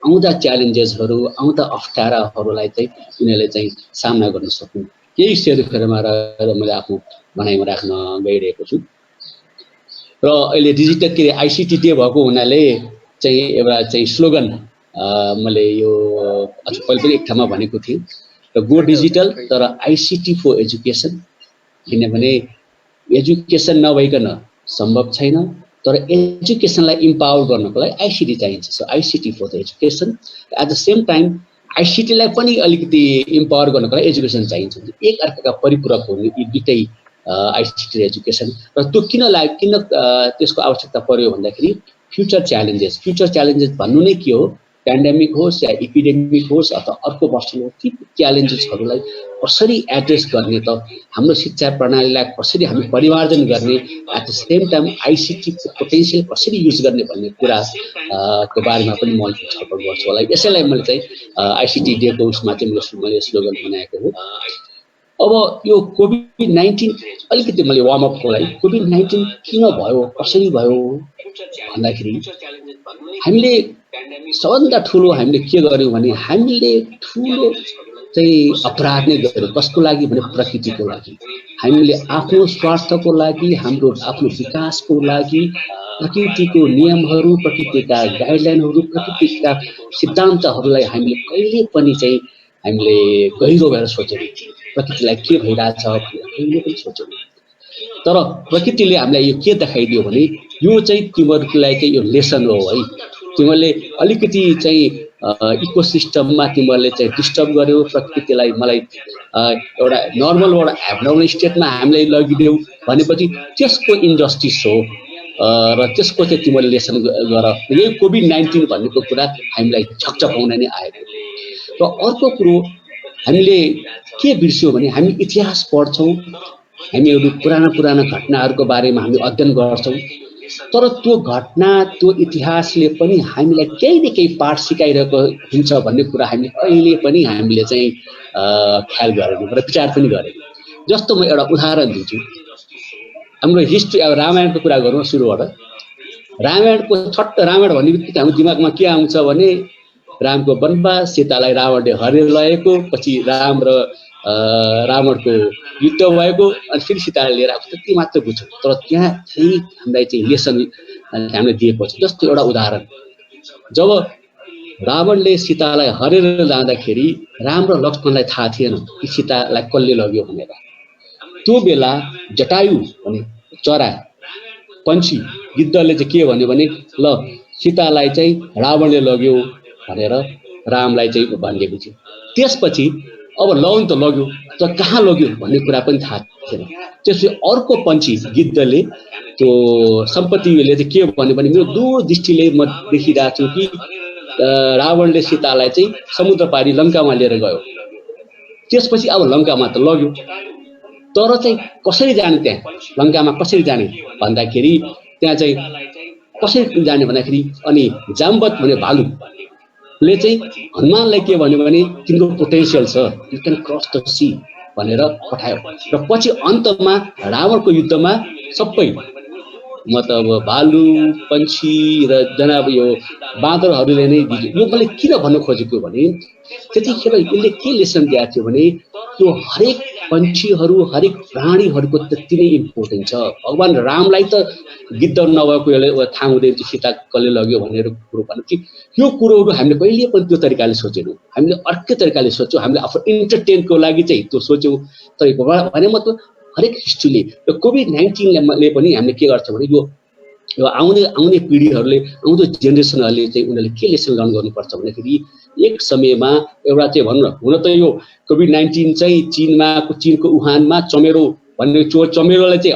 आउँदा च्यालेन्जेसहरू आउँदा अप्ठ्याराहरूलाई चाहिँ उनीहरूले चाहिँ सामना गर्न सक्नु यही सेरोफेरोमा रहेर मैले आफ्नो भनाइमा राख्न गइरहेको छु। र अहिले डिजिटल के आइसिटी डे भएको हुनाले चाहिँ एउटा चाहिँ स्लोगन मैले यो पहिले पनि एक ठाउँमा भनेको थिएँ र गो डिजिटल तर आइसिटी फर एजुकेसन, किनभने एजुकेसन नभइकन सम्भव छैन, तर एजुकेसनलाई इम्पावर गर्नको लागि आइसिटी चाहिन्छ। So ICT for the education, at the same time आइसिटीलाई पनि अलिकति इम्पावर गर्नको लागि एजुकेसन चाहिन्छ। एक अर्काका परिपूरक हुने यी दुईटै आइसिटी एजुकेसन। र त्यो किन त्यसको आवश्यकता पर्यो भन्दाखेरि फ्युचर च्यालेन्जेस भन्नु नै के हो, पेन्डेमिक होस् या एपिडेमिक होस् अथवा अर्को वर्षमा ती च्यालेन्जेसहरूलाई कसरी एड्रेस गर्ने त हाम्रो शिक्षा प्रणालीलाई कसरी हामी परिमार्जन गर्ने, एट द सेम टाइम आइसिटीको पोटेन्सियल कसरी युज गर्ने भन्ने कुरा को बारेमा पनि म छलफल गर्छु होला। यसैलाई मैले चाहिँ आइसिटी डेको उसमा चाहिँ मैले स्लोगन बनाएको हो। अब यो कोभिड-19 अलिकति मैले वार्म अपको लागि कोभिड-19 किन भयो, कसरी भयो भन्दाखेरि हामीले सबभन्दा ठुलो हामीले के गर्यौँ भने हामीले ठुलो चाहिँ अपराध नै गर्यौँ। कसको लागि भने प्रकृतिको लागि। हामीले आफ्नो स्वार्थको लागि, हाम्रो आफ्नो विकासको लागि प्रकृतिको नियमहरू, प्रकृतिका गाइडलाइनहरू, प्रकृतिका सिद्धान्तहरूलाई हामीले कहिले पनि चाहिँ हामीले गहिरो भएर सोचेनौँ। प्रकृतिलाई के भइरहेछ भनेर कहिले पनि सोचेनौँ। तर प्रकृतिले हामीलाई यो के देखाइदियो भने यो चाहिँ तिमीहरूलाई चाहिँ यो लेसन हो है। तिमीहरूले अलिकति चाहिँ इकोसिस्टममा तिमीहरूले चाहिँ डिस्टर्ब गर्यो प्रकृतिलाई, मलाई एउटा नर्मलबाट एब्नर्मल स्टेटमा हामीलाई लगिदेऊ भनेपछि त्यसको इन्जस्टिस हो र त्यसको चाहिँ तिमीहरूले लेसन गर। यही कोभिड-19 भन्नेको कुरा हामीलाई छकछकाउन नै आएको। र अर्को कुरो हामीले के बिर्स्यौँ भने हामी इतिहास पढ्छौँ, हामीहरू पुराना घटनाहरूको बारेमा हामी अध्ययन गर्छौँ, तर त्यो घटना त्यो इतिहासले पनि हामीलाई केही न केही पाठ सिकाइरहेको हुन्छ भन्ने कुरा हामीले कहिले पनि हामीले चाहिँ ख्याल गरेनौँ र विचार पनि गरेनौँ। जस्तो म एउटा उदाहरण दिन्छु। हाम्रो हिस्ट्री, अब रामायणको कुरा गरौँ सुरुबाट। रामायणको रामायण भन्ने बित्तिकै हाम्रो दिमागमा के आउँछ भने रामको वनवास, सीतालाई रावणले हरेर लगेको, पछि राम र रावणको युद्ध भएको, अनि फेरि सीतालाई लिएर आएको, त्यति मात्र बुझ्छौँ। तर त्यहाँ फेरि हामीलाई चाहिँ लेसन हामीले दिएको छ। जस्तो एउटा उदाहरण, जब रावणले सीतालाई हरेर जाँदाखेरि राम र लक्ष्मणलाई थाहा थिएन कि सीतालाई कसले लग्यो भनेर। त्यो बेला जटायु भने चरा पन्छी गिद्धले चाहिँ के भन्यो भने ल सीतालाई चाहिँ रावणले लग्यो भनेर रामलाई चाहिँ भनिएको थियो। त्यसपछि अब लौन त लग्यो, तर कहाँ लग्यो भन्ने कुरा पनि थाहा थिएन। त्यसपछि अर्को पन्छी गिद्धले त्यो सम्पत्तिले चाहिँ के भन्यो भने मेरो दूरदृष्टिले म देखिरहेको छु कि रावणले सीतालाई चाहिँ समुद्र पारी लङ्कामा लिएर गयो। त्यसपछि अब लङ्कामा त लग्यो, तर चाहिँ कसरी जाने, त्यहाँ लङ्कामा कसरी जाने भन्दाखेरि त्यहाँ चाहिँ कसरी जाने भन्दाखेरि अनि जाम्बत भने भालुले चाहिँ हनुमानलाई के भन्यो भने तिम्रो पोटेन्सियल छ, you can cross the sea भनेर पठायो। र पछि अन्तमा रावणको युद्धमा सबै मतलब भालु, पन्छी र जनाब यो बाँदरहरूले नै दियो। यो मैले किन भन्नु खोजेको भने त्यतिखेर यसले के लेसन दिएको थियो भने त्यो हरेक पन्छीहरू, हरेक प्राणीहरूको त्यति नै इम्पोर्टेन्ट छ। भगवान रामलाई त गिद्ध नभएको थाहा हुँदैन थियो सीता कसले लग्यो भनेर कुरो भन्नु कि यो कुरोहरू हामीले कहिले पनि त्यो तरिकाले सोचेनौँ। हामीले अर्कै तरिकाले सोच्यौँ। हामीले आफ्नो इन्टरटेनको लागि चाहिँ त्यो सोच्यौँ। तर भने मतलब हरेक हिस्ट्रीले र कोभिड-19ले पनि हामीले के गर्छ भने यो आउने पिँढीहरूले, आउँदो जेनेरेसनहरूले चाहिँ उनीहरूले के लेसन लर्न गर्नुपर्छ भन्दाखेरि एक समयमा एउटा चाहिँ भनौँ न, हुन त यो कोभिड-19 चाहिँ चीनको वुहानमा चमेरो भन्ने चमेरोलाई चाहिँ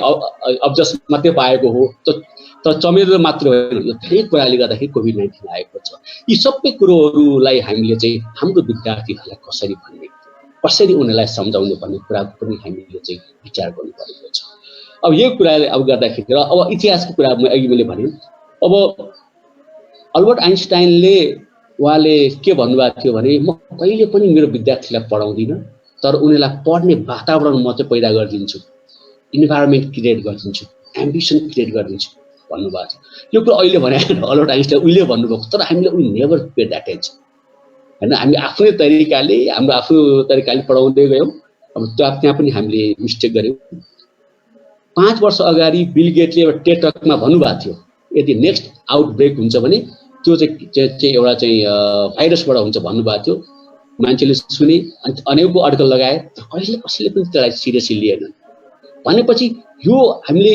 अब्जस मात्रै पाएको हो, तर चमेरो मात्र होइन, यो धेरै कुराले गर्दाखेरि कोभिड-19 आएको छ। यी सबै कुरोहरूलाई हामीले चाहिँ हाम्रो विद्यार्थीहरूलाई कसरी भन्ने, कसरी उनीहरूलाई सम्झाउनु भन्ने कुराको पनि हामीले चाहिँ विचार गर्नुपर्ने छ। अब यो कुराले अब गर्दाखेरि र अब इतिहासको कुरा अघि मैले भने, अब अल्बर्ट आइन्स्टाइनले उहाँले के भन्नुभएको थियो भने म कहिले पनि मेरो विद्यार्थीलाई पढाउँदिनँ, तर उनीहरूलाई पढ्ने वातावरण म चाहिँ पैदा गरिदिन्छु, इन्भाइरोमेन्ट क्रिएट गरिदिन्छु, एम्बिसन क्रिएट गरिदिन्छु। भन्नुभएको छ। यो कुरा अहिले भने अल्बर्ट आइन्स्टाइन उहिले भन्नुभएको, तर हामीले we never pay that attention हैन। हामी आफ्नो तरिकाले पढाउँदै गयौँ। अब त्यहाँ पनि हामीले मिस्टेक गर्यौँ। 5 वर्ष अगाडि बिल गेटले एउटा टेड टकमा भन्नुभएको थियो, यदि नेक्स्ट आउटब्रेक हुन्छ भने त्यो चाहिँ एउटा चाहिँ भाइरसबाट हुन्छ भन्नुभएको थियो। मान्छेले सुने, अनेकौं आर्टिकल लगाए, अहिले कसैले पनि त्यसलाई सिरियसली लिएनन्। भनेपछि यो हामीले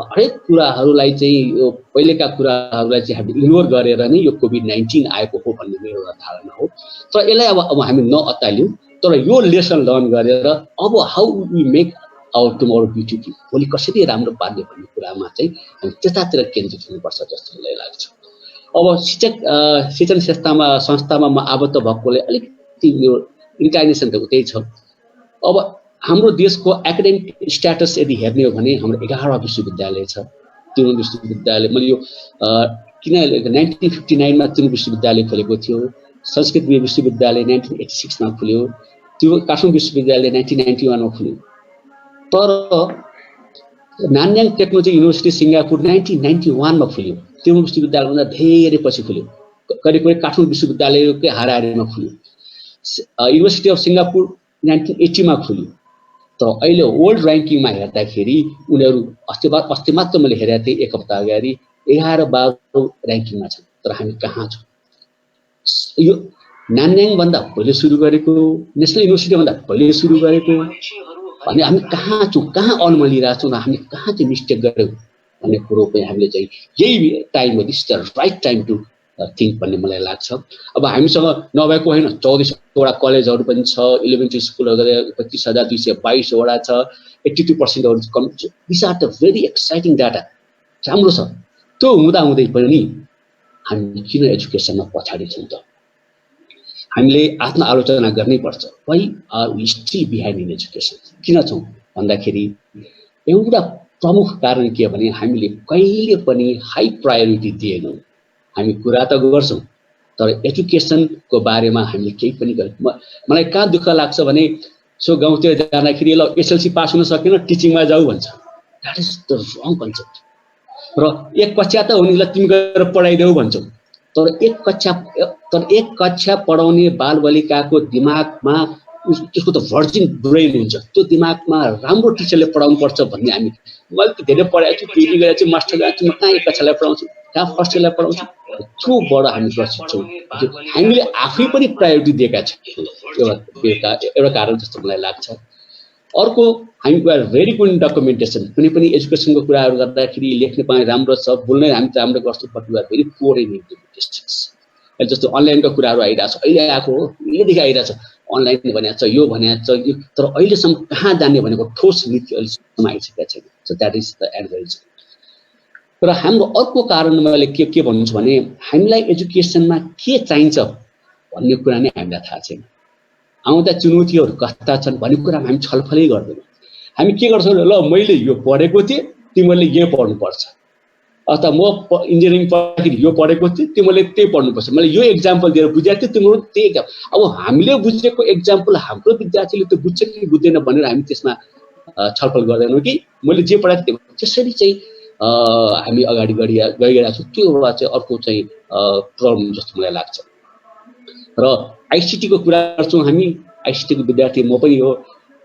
हरेक कुराहरूलाई चाहिँ यो पहिलेका कुराहरूलाई चाहिँ हामीले इग्नोर गरेर नै यो कोभिड-19 आएको हो भन्ने मेरो एउटा धारणा हो। तर यसलाई अब हामी नअत्तालियौँ, तर यो लेसन लर्न गरेर अब how we make our tomorrow beautiful, भोलि कसरी राम्रो पार्ने भन्ने कुरामा चाहिँ हामी त्यतातिर केन्द्रित हुनुपर्छ जस्तो मलाई लाग्छ। अब शिक्षण संस्थामा म आबद्ध भएकोले अलिकति यो इन्क्लाइनेसन त उतै छ। अब हाम्रो देशको एकाडेमिक स्ट्याटस यदि हेर्ने हो भने हाम्रो 11 विश्वविद्यालय छ। तिरुङ विश्वविद्यालय, मैले यो किन 1959 मा तिरुङ विश्वविद्यालय खोलेको थियो, संस्कृत विश्वविद्यालय 1986 मा खुल्यो, त्यो काठमाडौँ विश्वविद्यालय 1991 मा खुल्यो। तर नान्याङ टेक्नोलोजी युनिभर्सिटी सिङ्गापुर 1991 मा खुल्यो, तिरुङ विश्वविद्यालयभन्दा धेरै पछि खुल्यो, करिब काठमाडौँ विश्वविद्यालयकै हाराहारीमा खुल्यो। युनिभर्सिटी अफ सिङ्गापुर 1980 मा खुल्यो। तर अहिले वर्ल्ड र्याङ्किङमा हेर्दाखेरि उनीहरू अस्ति मात्र मैले हेरेको थिएँ 1 हप्ता अगाडि 11-12 र्याङ्किङमा छन्। तर हामी कहाँ छौँ? यो नान्याङ भन्दा पहिले सुरु गरेको, नेसनल युनिभर्सिटी भन्दा पहिले सुरु गरेको भने हामी कहाँ छौँ, कहाँ अल्मलिरहेछौँ र हामी कहाँ चाहिँ मिस्टेक गर्यौँ भन्ने कुरो पनि हामीले चाहिँ यही टाइम हो, this the right time to think भन्ने मलाई लाग्छ। अब हामीसँग नभएको होइन, 24वटा कलेजहरू पनि छ, इलेमेन्ट्री स्कुलहरू 25,222 वटा छ, 82% कम। This are the very exciting data, राम्रो छ। त्यो हुँदाहुँदै पनि हामी किन एजुकेसनमा पछाडि छौँ त? हामीले आत्मआलोचना गर्नै पर्छ। Why are we still behind in education? किन छौँ भन्दाखेरि एउटा प्रमुख कारण के हो भने हामीले कहिले पनि हाई प्रायोरिटी दिएनौँ। हामी कुरा त गर्छौँ तर एजुकेसनको बारेमा हामीले केही पनि गर्दैनौँ। मलाई कहाँ दुःख लाग्छ भने सो गाउँतिर जाँदाखेरि ल एसएलसी पास हुन सकेन टिचिङमा जाऊ भन्छ। That is the wrong concept. र एक कक्षा त हुने, ल तिमी गएर पढाइदेऊ भन्छौँ। तर एक कक्षा पढाउने बालबालिकाको दिमागमा त्यसको त भर्जिन ब्रेन हुन्छ, त्यो दिमागमा राम्रो टिचरले पढाउनु पर्छ भन्ने हामी, मैले त धेरै पढाएको छु, पिएचडी गरेको छु, मास्टर गरेको छु, म कहाँ एक कक्षालाई पढाउँछु, कहाँ फर्स्ट इयरलाई पढाउँछु? त्योबाट हामी प्रशिक्षित छौँ। हामीले आफै पनि प्रायोरिटी दिएका छौँ, एउटा कारण जस्तो मलाई लाग्छ। अर्को, हामी भेरी गुड इन डकुमेन्टेसन। कुनै पनि एजुकेसनको कुराहरू गर्दाखेरि लेख्ने पनि राम्रो छ, बोल्नै हामी राम्रो गर्छौँ, but we are very poor in implementations. अहिले जस्तो अनलाइनका कुराहरू आइरहेको छ, अहिले आएको हो, यहिलेदेखि आइरहेको छ, अनलाइन भनेको छ, यो भनेको छ, तर अहिलेसम्म कहाँ जाने भनेको ठोस नीति अहिलेसम्म आइसकेको छैन। So that is the advice. र हाम्रो अर्को कारण मैले के भन्छु भने हामीलाई एजुकेसनमा के चाहिन्छ भन्ने कुरा नै हामीलाई थाहा छैन। आउँदा चुनौतीहरू कस्ता छन् भन्ने कुरामा हामी छलफलै गर्दैनौँ। हामी के गर्छौँ, ल मैले यो पढेको थिएँ, तिमीले यो पढ्नुपर्छ, अथवा म इन्जिनियरिङ पढ्दाखेरि यो पढेको थिएँ, तिमीले त्यही पढ्नुपर्छ, मैले यो एक्जाम्पल दिएर बुझाएको थिएँ, तिम्रो त्यही एक्जाम्पल। अब हामीले बुझेको एक्जाम्पल हाम्रो विद्यार्थीले त्यो बुझ्छ कि बुझ्दैन भनेर हामी त्यसमा छलफल गर्दैनौँ कि मैले जे पढाएको थिएँ त्यसरी चाहिँ हामी अगाडि गइरहेको छौँ। त्यो चाहिँ अर्को चाहिँ प्रब्लम जस्तो मलाई लाग्छ। र आइसिटीको कुरा गर्छौँ हामी, आइसिटीको विद्यार्थी म पनि हो,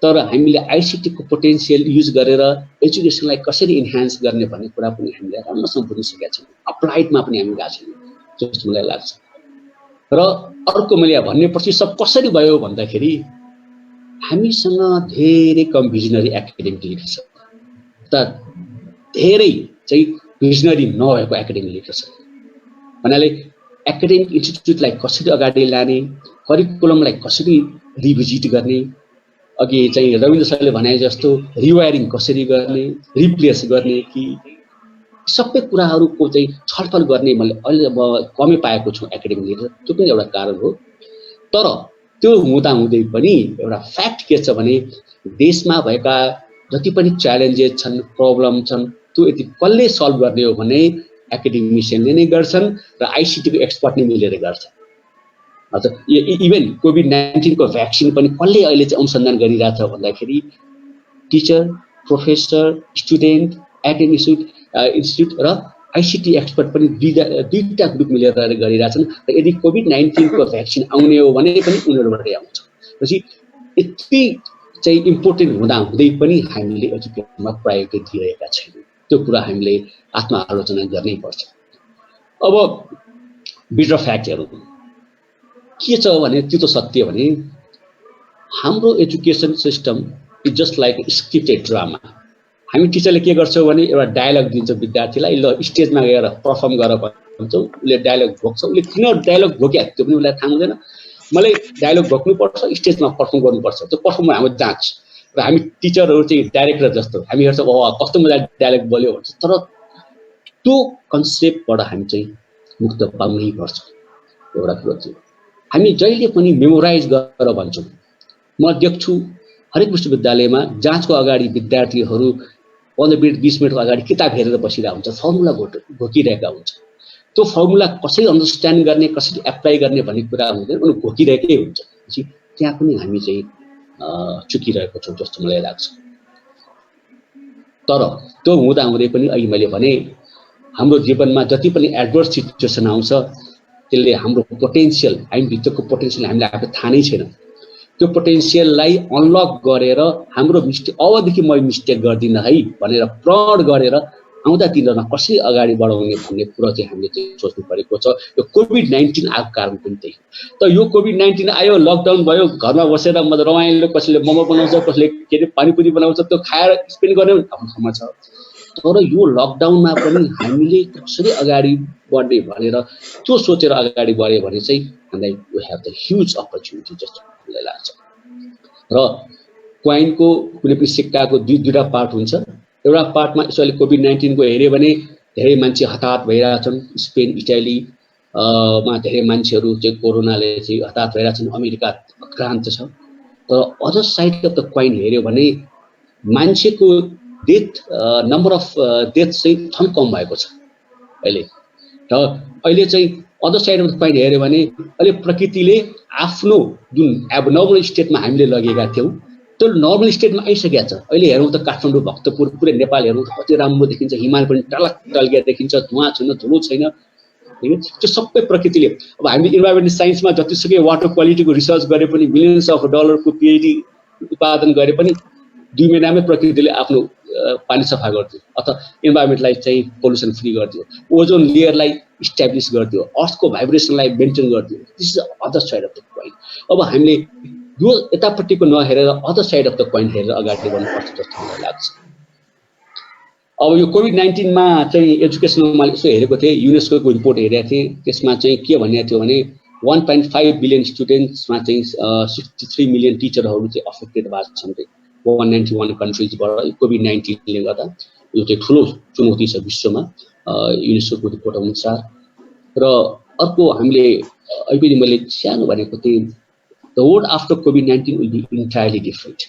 तर हामीले आइसिटीको पोटेन्सियल युज गरेर एजुकेसनलाई कसरी इन्हान्स गर्ने भन्ने कुरा पनि हामीले राम्रोसँग बुझिसकेका छौँ। अप्लाइडमा पनि हामी गएको छैनौँ जस्तो मलाई लाग्छ। र अर्को मैले भन्नेपछि सब कसरी भयो भन्दाखेरि हामीसँग धेरै कम भिजनरी एकाडेमिक लिडर छ, त धेरै चाहिँ भिजनरी नभएको एकाडेमिक लिडर छ। भन्नाले एकाडेमिक इन्स्टिट्युटलाई कसरी अगाडि लाने, करिकुलमलाई कसरी रिभिजिट गर्ने, अघि चाहिँ रविन्द्र सरले भने जस्तो रिवायरिङ कसरी गर्ने, रिप्लेस गर्ने, कि सबै कुराहरूको चाहिँ छलफल गर्ने मैले अहिले कमै पाएको छु एकाडेमिक लिडर। त्यो पनि एउटा कारण हो। तर त्यो हुँदाहुँदै पनि एउटा फ्याक्ट के छ भने देशमा भएका जति पनि च्यालेन्जेस छन्, प्रब्लम छन्, त्यो यदि कसले सल्भ गर्ने हो भने एकाडेमिसियनले नै गर्छन् र आइसिटीको एक्सपर्ट नै मिलेर गर्छन्। इभन कोभिड-19 को भ्याक्सिन पनि कसले अहिले चाहिँ अनुसन्धान गरिरहेछ भन्दाखेरि teacher, professor, student, academic institute र आईसीटी एक्सपर्ट पनि दुईटा ग्रुप मिलेर गरिरहेछन् र यदि कोभिड-19 को भ्याक्सिन आउने हो भने पनि उनीहरुबाटै आउँछ। पछि यति चाहिँ इम्पोर्टेन्ट हुँदा हुँदै पनि हामीले एजुकेसनमा प्रायोरिटी दिइरहेका छैनौं। त्यो कुरा हामीले आत्मआलोचना गर्नै पर्छ। अब बिटर फ्याक्टहरु के छ भने त्यो त सत्य भने हाम्रो education system is just like scripted drama. हामी टिचरले के गर्छौं भने एउटा डायलग दिन्छ विद्यार्थीलाई, ल स्टेजमा गएर परफर्म गर भन्छौं, उले डायलग भोग्छ, उले किन डायलग भोग्या त्यो पनि उलाई थाहा हुँदैन। मलाई डायलग भोग्नु पर्छ, स्टेजमा परफर्म गर्नु पर्छ, त्यो परफर्म हाम्रो जाँच। र हामी टिचरहरु चाहिँ डाइरेक्टर जस्तो हामी हेर्छौं कस्तो मजाले डायलग बोल्यो भन्छ, तर त्यो कन्सेप्टबाट हामी चाहिँ मुक्त पाउनै पर्छ। एउटा कुरा चाहिँ हामी जहिले पनि मेमोराइज गरेर भन्छौं। म देख्छु हरेक विश्वविद्यालयमा जाँचको अगाडि विद्यार्थीहरु 15 मिनेट 20 मिनेट अगाडि किताब हेरेर बसिरहेका हुन्छ, फर्मुला घोकिरहेका हुन्छ। त्यो फर्मुला कसरी अन्डरस्ट्यान्ड गर्ने, कसरी एप्लाई गर्ने भन्ने कुरा हुँदैन, उनी घोकिरहेकै हुन्छ। पछि त्यहाँ पनि हामी चाहिँ चुकिरहेको छौं जस्तो मलाई लाग्छ। तर त्यो हुँदा हुँदै पनि अहिले मैले भने हाम्रो जीवनमा जति पनि एडभर्स सिचुएसन आउँछ त्यसले हाम्रो पोटेन्शियल, हामी भित्रको पोटेन्शियल हामीले आफै थाहा नै छैन। त्यो पोटेन्शियललाई अनलक गरेर हाम्रो मिस्टेक अबदेखि म मिस्टेक गर्दिन है भनेर प्रण गरेर आउँदा दिनमा कसरी अगाडि बढाउने भन्ने कुरा चाहिँ हामीले चाहिँ सोच्नु परेको छ। यो कोभिड-19 आएको कारण पनि त्यही। त यो कोभिड-19 आयो, लकडाउन भयो, घरमा बसेर म रमाइलो, कसैले मोमो बनाउँछ, कसैले के रे पानीपुरी बनाउँछ, त्यो खाएर स्पेन्ड गर्ने आफ्नो ठाउँमा छ। तर यो लकडाउनमा पनि हामीले कसरी अगाडि बढ्ने भनेर त्यो सोचेर अगाडि बढ्यो भने चाहिँ हामीलाई we have the huge opportunity जस्तो मलाई लाग्छ। र कोइनको कुनै पनि सिक्काको दुईटा पार्ट हुन्छ। एउटा पार्टमा यसले कोभिड-19 को हेर्यो भने धेरै मान्छे हताहत भइरहेछन्। स्पेन, इटाली मा धेरै मान्छेहरु चाहिँ कोरोनाले चाहिँ हताहत भइरहेछन्। अमेरिका आक्रान्त छ। तर other side of the coin हेर्यो भने मान्छेको डेथ नम्बर अफ डेथ चाहिँ थन कम भएको छ अहिले। र अहिले चाहिँ other side of the coin हेर्यो भने अहिले प्रकृतिले आफ्नो जुन एबनर्मल स्टेटमा हामीले लगेका थियौं त्यो नर्मल स्टेटमा आइसकेको छ। अहिले हेरौं त काठमाडौँ, भक्तपुर, पुरै नेपाल हेरौं त कति राम्रो देखिन्छ। हिमाल पनि टलक टल्किया देखिन्छ, धुवाँ छैन, धुलो छैन। त्यो सबै प्रकृतिले। अब हामी इन्भाइरोमेन्टल साइन्समा जतिसुकै वाटर क्वालिटीको रिसर्च गरे पनि मिलियन्स अफ डलरको पीएचडी उत्पादन गरे पनि 2 महिनामै प्रकृतिले आफ्नो पानी सफा गर्दियो अथवा इन्भाइरोमेन्टलाई चाहिँ पोल्युसन फ्री गर्दियो, ओजोन लेयरलाई इस्टाब्लिश गर्दियो, अर्थको भाइब्रेसनलाई मेन्टेन गर्दियो। This is other side of the coin. अब हामीले यो यतापट्टिको नहेरेर other side of the coin हेरेर अगाडि बढ्नुपर्छ जस्तो मलाई लाग्छ। अब यो कोभिड-19 मा चाहिँ एजुकेसनमा मैले यसो हेरेको थिएँ, युनेस्को को रिपोर्ट हेरेको थिएँ। त्यसमा चाहिँ के भनिएको थियो भने 1.5 बिलियन स्टुडेन्ट्समा चाहिँ 63 मिलियन टिचरहरू चाहिँ अफेक्टेड भएको छन्। 191 कन्ट्रिजबाट कोभिड-19 ले गर्दा यो चाहिँ ठुलो चुनौती छ विश्वमा युनेस्को को रिपोर्ट अनुसार। र अर्को हामीले अहिले मैले सानो भनेको थिएँ, the world after COVID-19 will be entirely different.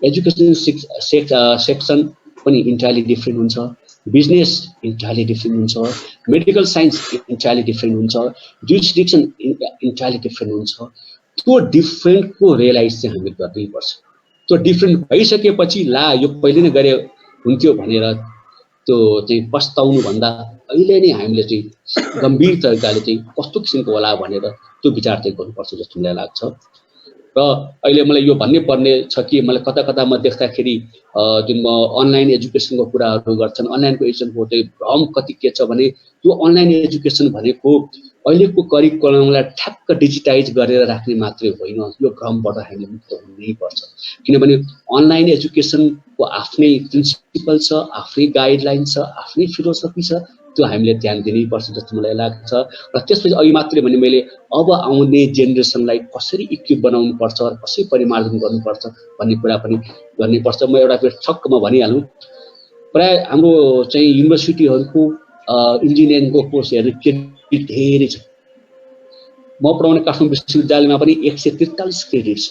Education section पनि entirely different हुन्छ, business entirely different हुन्छ, medical science entirely different हुन्छ, jurisdiction entirely different हुन्छ। त्यो डिफरेन्ट को रियलाइज चाहिँ हामीले गर्नै पर्छ। त्यो डिफरेन्ट भइसकेपछि ला यो पहिले नै गरे हुन्थ्यो भनेर त्यो चाहिँ पस्ताउनु भन्दा अहिले नै हामीले चाहिँ गम्भीर तरिकाले चाहिँ कस्तो किसिमको होला भनेर त्यो विचार चाहिँ गर्नुपर्छ जस्तो मलाई लाग्छ। र अहिले मलाई यो भन्नै पर्ने छ कि मलाई कता कता म देख्दाखेरि जुन म अनलाइन एजुकेसनको कुराहरू गर्छन्, अनलाइनको एजुकेसनको चाहिँ भ्रम कति के छ भने यो अनलाइन एजुकेसन भनेको अहिलेको करिकुलमलाई ठ्याक्क डिजिटाइज गरेर राख्ने मात्रै होइन। यो भ्रमबाट हामीले मुक्त हुनै पर्छ। किनभने अनलाइन एजुकेसनको आफ्नै प्रिन्सिपल छ, आफ्नै गाइडलाइन छ, आफ्नै फिलोसफी छ। त्यो हामीले ध्यान दिनै पर्छ जस्तो मलाई लाग्छ। र त्यसपछि अघि मात्रै भने मैले अब आउने जेनेरेसनलाई कसरी इक्विप बनाउनु पर्छ, कसरी परिमार्जन गर्नुपर्छ भन्ने कुरा पनि गर्नै पर्छ। म एउटा फेरि ठक्कमा भनिहालौँ, प्राय हाम्रो चाहिँ युनिभर्सिटीहरूको इन्जिनियरिङको कोर्सहरू धेरै छ। म पढाउने काठमाडौँ विश्वविद्यालयमा पनि 143 क्रेडिट छ।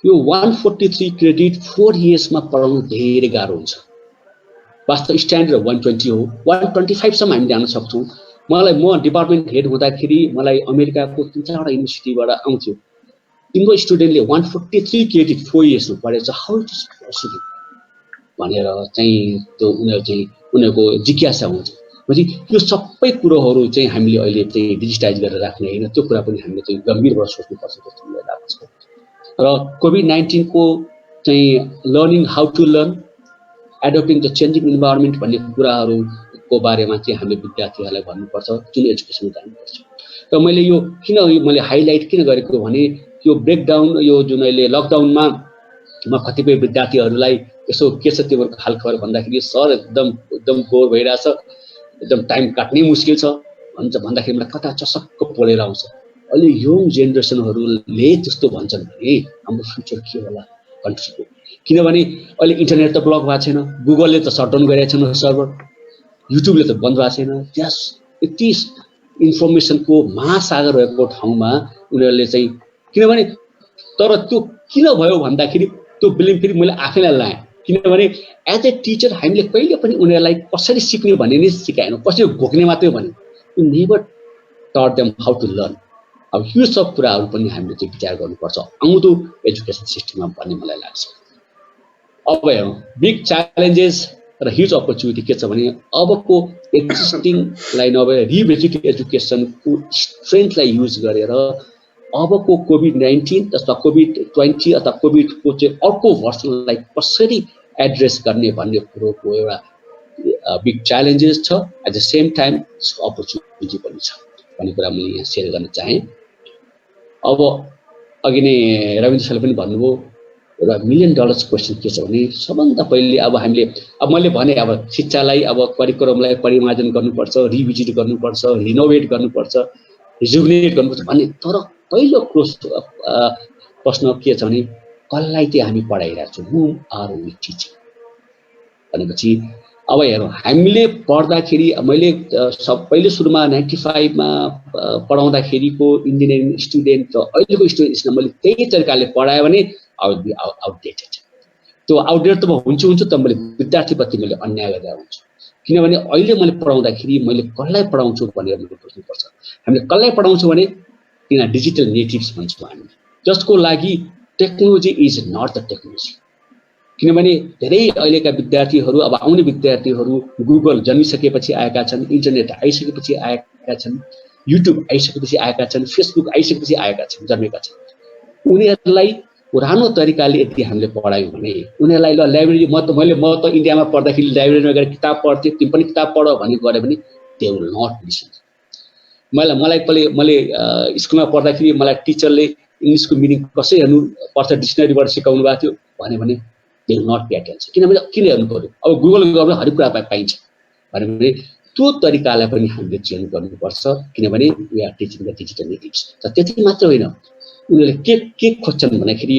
यो 143 क्रेडिट 4 इयर्समा पढाउनु धेरै गाह्रो हुन्छ। वास्तव स्ट्यान्डर्ड 120 हो, 125 सम्म हामी जान सक्छौँ। म डिपार्टमेन्ट हेड हुँदाखेरि मलाई अमेरिकाको 3-4 युनिभर्सिटीबाट आउँथ्यो, तिम्रो स्टुडेन्टले 143 क्रेडिट 4 इयर्समा पढेछ, हाउ इट इज पोसिबल भनेर चाहिँ त्यो उनीहरूको जिज्ञासा हुन्छ। पछि यो सबै कुरोहरू चाहिँ हामीले अहिले चाहिँ डिजिटाइज गरेर राख्ने हैन, त्यो कुरा पनि हामीले चाहिँ गम्भीर भएर सोच्नुपर्छ जस्तो मलाई लाग्छ। र कोभिड-19 को चाहिँ learning how to learn, adapting the changing environment भन्ने कुराहरूको बारेमा चाहिँ हामीले विद्यार्थीहरूलाई भन्नुपर्छ, जुन एजुकेसन जानुपर्छ। र मैले यो किन मैले हाइलाइट किन गरेको भने यो ब्रेकडाउन, यो जुन अहिले लकडाउनमा म कतिपय विद्यार्थीहरूलाई यसो के छ त्यो हालखबर भन्दाखेरि सर एकदम बोर भइरहेछ, एकदम टाइम काट्नै मुस्किल छ भन्छ भन्दाखेरि मलाई कता चसक्क पोलेर आउँछ। अहिले यङ जेनेरेसनहरूले त्यस्तो भन्छन् भने हाम्रो फ्युचर के होला कन्ट्रीको? किनभने अहिले इन्टरनेट त ब्लक भएको छैन, गुगलले त सटडाउन गरेको छैन सर्भर, युट्युबले त बन्द भएको छैन, त्यस यति इन्फर्मेसनको महासागर भएको ठाउँमा उनीहरूले चाहिँ किनभने तर त्यो किन भयो भन्दाखेरि त्यो ब्लेम फेरि मैले आफैलाई लाएँ। किनभने एज ए टिचर हामीले कहिले पनि उनीहरूलाई कसरी सिक्ने भन्ने नै सिकाएनौँ, कसरी घोक्ने मात्रै भन्यो। यु नेभर टट देम हाउ टु लर्न। अब यो सब कुराहरू पनि हामीले चाहिँ विचार गर्नुपर्छ आउँदो एजुकेसन सिस्टममा भन्ने मलाई लाग्छ। अब हेरौँ बिग च्यालेन्जेस र ह्युज अपर्च्युनिटी के छ भने अबको एक्जिस्टिङलाई नभए रिभेजिट एजुकेसनको स्ट्रेन्थलाई युज गरेर अबको कोभिड-19 अथवा कोभिड-20 अथवा कोभिडको चाहिँ अर्को भर्सनलाई कसरी एड्रेस गर्ने भन्ने कुरोको एउटा बिग च्यालेन्जेस छ, at the same time opportunity पनि छ भन्ने कुरा मैले यहाँ सेयर गर्न चाहेँ। अब अघि नै रविन्द्र सरले पनि भन्नुभयो एउटा $1 million क्वेसन के छ भने सबभन्दा पहिले अब हामीले अब मैले भने अब शिक्षालाई अब करिकुलमलाई परिमार्जन गर्नुपर्छ, रिभिजिट गर्नुपर्छ, रिनोभेट गर्नुपर्छ, रिजुभनेट गर्नुपर्छ भन्ने। तर पहिलो प्रश्न के छ भने कसलाई चाहिँ हामी पढाइरहेको छौँ, हुम आर वी टिचिङ भनेपछि अब हेरौँ हामीले पढ्दाखेरि मैले पहिले सुरुमा 95 मा पढाउँदाखेरिको इन्जिनियरिङ स्टुडेन्ट र अहिलेको स्टुडेन्टलाई मैले त्यही तरिकाले पढाएँ भने आउटडेटेड। त्यो आउटडेटेड त म हुन्छु त मैले विद्यार्थीप्रति मैले अन्याय गरेर हुन्छु। किनभने अहिले मैले पढाउँदाखेरि मैले कसलाई पढाउँछु भनेर मैले बुझ्नुपर्छ। हामीले कसलाई पढाउँछौँ भने तिनीहरू डिजिटल नेटिभ्स भन्छौँ हामी, जसको लागि technology is not the technology. किनभने धेरै अहिलेका विद्यार्थीहरू अब आउने विद्यार्थीहरू गुगल जन्मिसकेपछि आएका छन्, इन्टरनेट आइसकेपछि आएका छन्, युट्युब आइसकेपछि आएका छन्, फेसबुक आइसकेपछि आएका छन्, जन्मेका छन्। उनीहरूलाई पुरानो तरिकाले यदि हामीले पढायौँ भने उनीहरूलाई ल लाइब्रेरी म त इन्डियामा पढ्दाखेरि लाइब्रेरीमा गएर किताब पढ्थेँ, तिमी पनि किताब पढ भन्ने गऱ्यो भने दे विल नट लिसन। मैले स्कुलमा पढ्दाखेरि मलाई टिचरले इङ्ग्लिसको मिनिङ कसरी हेर्नु पर्छ डिक्सनरीबाट सिकाउनु भएको थियो भने they will not pay attention. किनभने किन हेर्नु पर्यो, अब गुगल गर्दा हरेक कुरा पाइन्छ भने त्यो तरिकालाई पनि हामीले चेन्ज गर्नुपर्छ। किनभने we are teaching the digital natives. त त्यति मात्र होइन, उनीहरूले के खोज्छन् भन्दाखेरि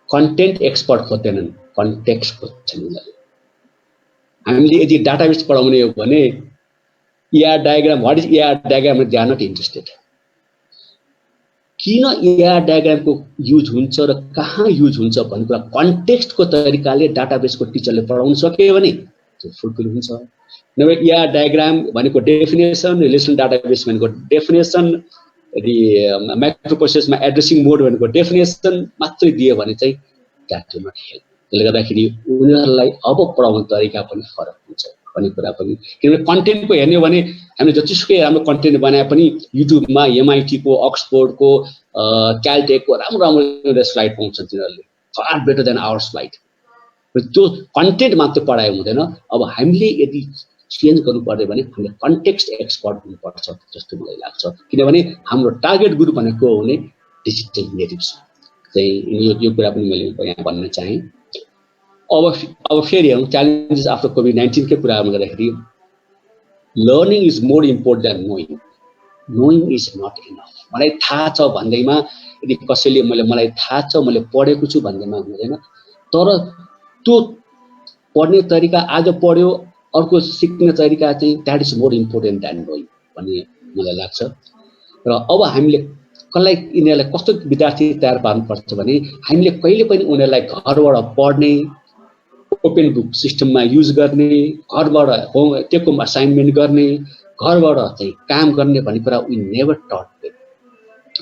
कन्टेन्ट एक्सपर्ट खोज्दैनन्, कन्टेक्स्ट खोज्छन् उनीहरूले। हामीले यदि डाटाबेस पढाउने हो भने ER diagram, what is ER diagram, they are not interested. किन ER डायग्रामको युज हुन्छ र कहाँ युज हुन्छ भन्ने कुरा कन्टेक्स्टको तरिकाले डाटाबेसको टिचरले पढाउन सक्यो भने त्यो फुलफिल हुन्छ। नभए ER डायग्राम भनेको डेफिनेसन, रिलेसनल डाटाबेस भनेको डेफिनेसन, माइक्रो प्रोसेसमा एड्रेसिङ मोड भनेको डेफिनेसन मात्रै दियो भने चाहिँ द्याट विल नट हेल्प। त्यसले गर्दाखेरि उनीहरूलाई अब पढाउने तरिका पनि फरक हुन्छ भन्ने कुरा पनि। किनभने कन्टेन्टको हेर्ने हो भने हामीले जतिसुकै राम्रो कन्टेन्ट बनाए पनि युट्युबमा MIT को, अक्सफोर्डको, क्यालटेकको राम्रो स्लाइड पाउँछन् तिनीहरूले, far better than our slide. त्यो कन्टेन्ट मात्र पढाए हुँदैन। अब हामीले यदि चेन्ज गर्नु पर्यो भने हामीले कन्टेक्स्ट एक्सपर्ट हुनुपर्छ जस्तो मलाई लाग्छ। किनभने हाम्रो टार्गेट ग्रुप भनेको हो भने डिजिटल नेटिभ्स चाहिँ यो कुरा पनि मैले यहाँ भन्न चाहेँ। अब फेरि हेरौँ च्यालेन्जेस आफ्टर कोभिड-19 के कुरामा गर्दाखेरि learning is more important than knowing. Knowing is not enough. मलाई थाहा छ भन्दैमा यदि कसैले मलाई थाहा छ मैले पढेको छु भन्दैमा हुँदैन। तर त्यो पढ्ने तरिका आज पढ्यो, अर्को सिक्ने तरिका चाहिँ that is more important than knowing भन्ने मलाई लाग्छ। र अब हामीले कसलाई यिनीहरूलाई कस्तो विद्यार्थी तयार पार्नुपर्छ भने हामीले कहिले पनि उनीहरूलाई घरबाट पढ्ने, ओपन बुक सिस्टममा युज गर्ने, घरबाट टेक होम असाइनमेन्ट गर्ने, घरबाट चाहिँ काम गर्ने भन्ने कुरा वी नेभर टट देम।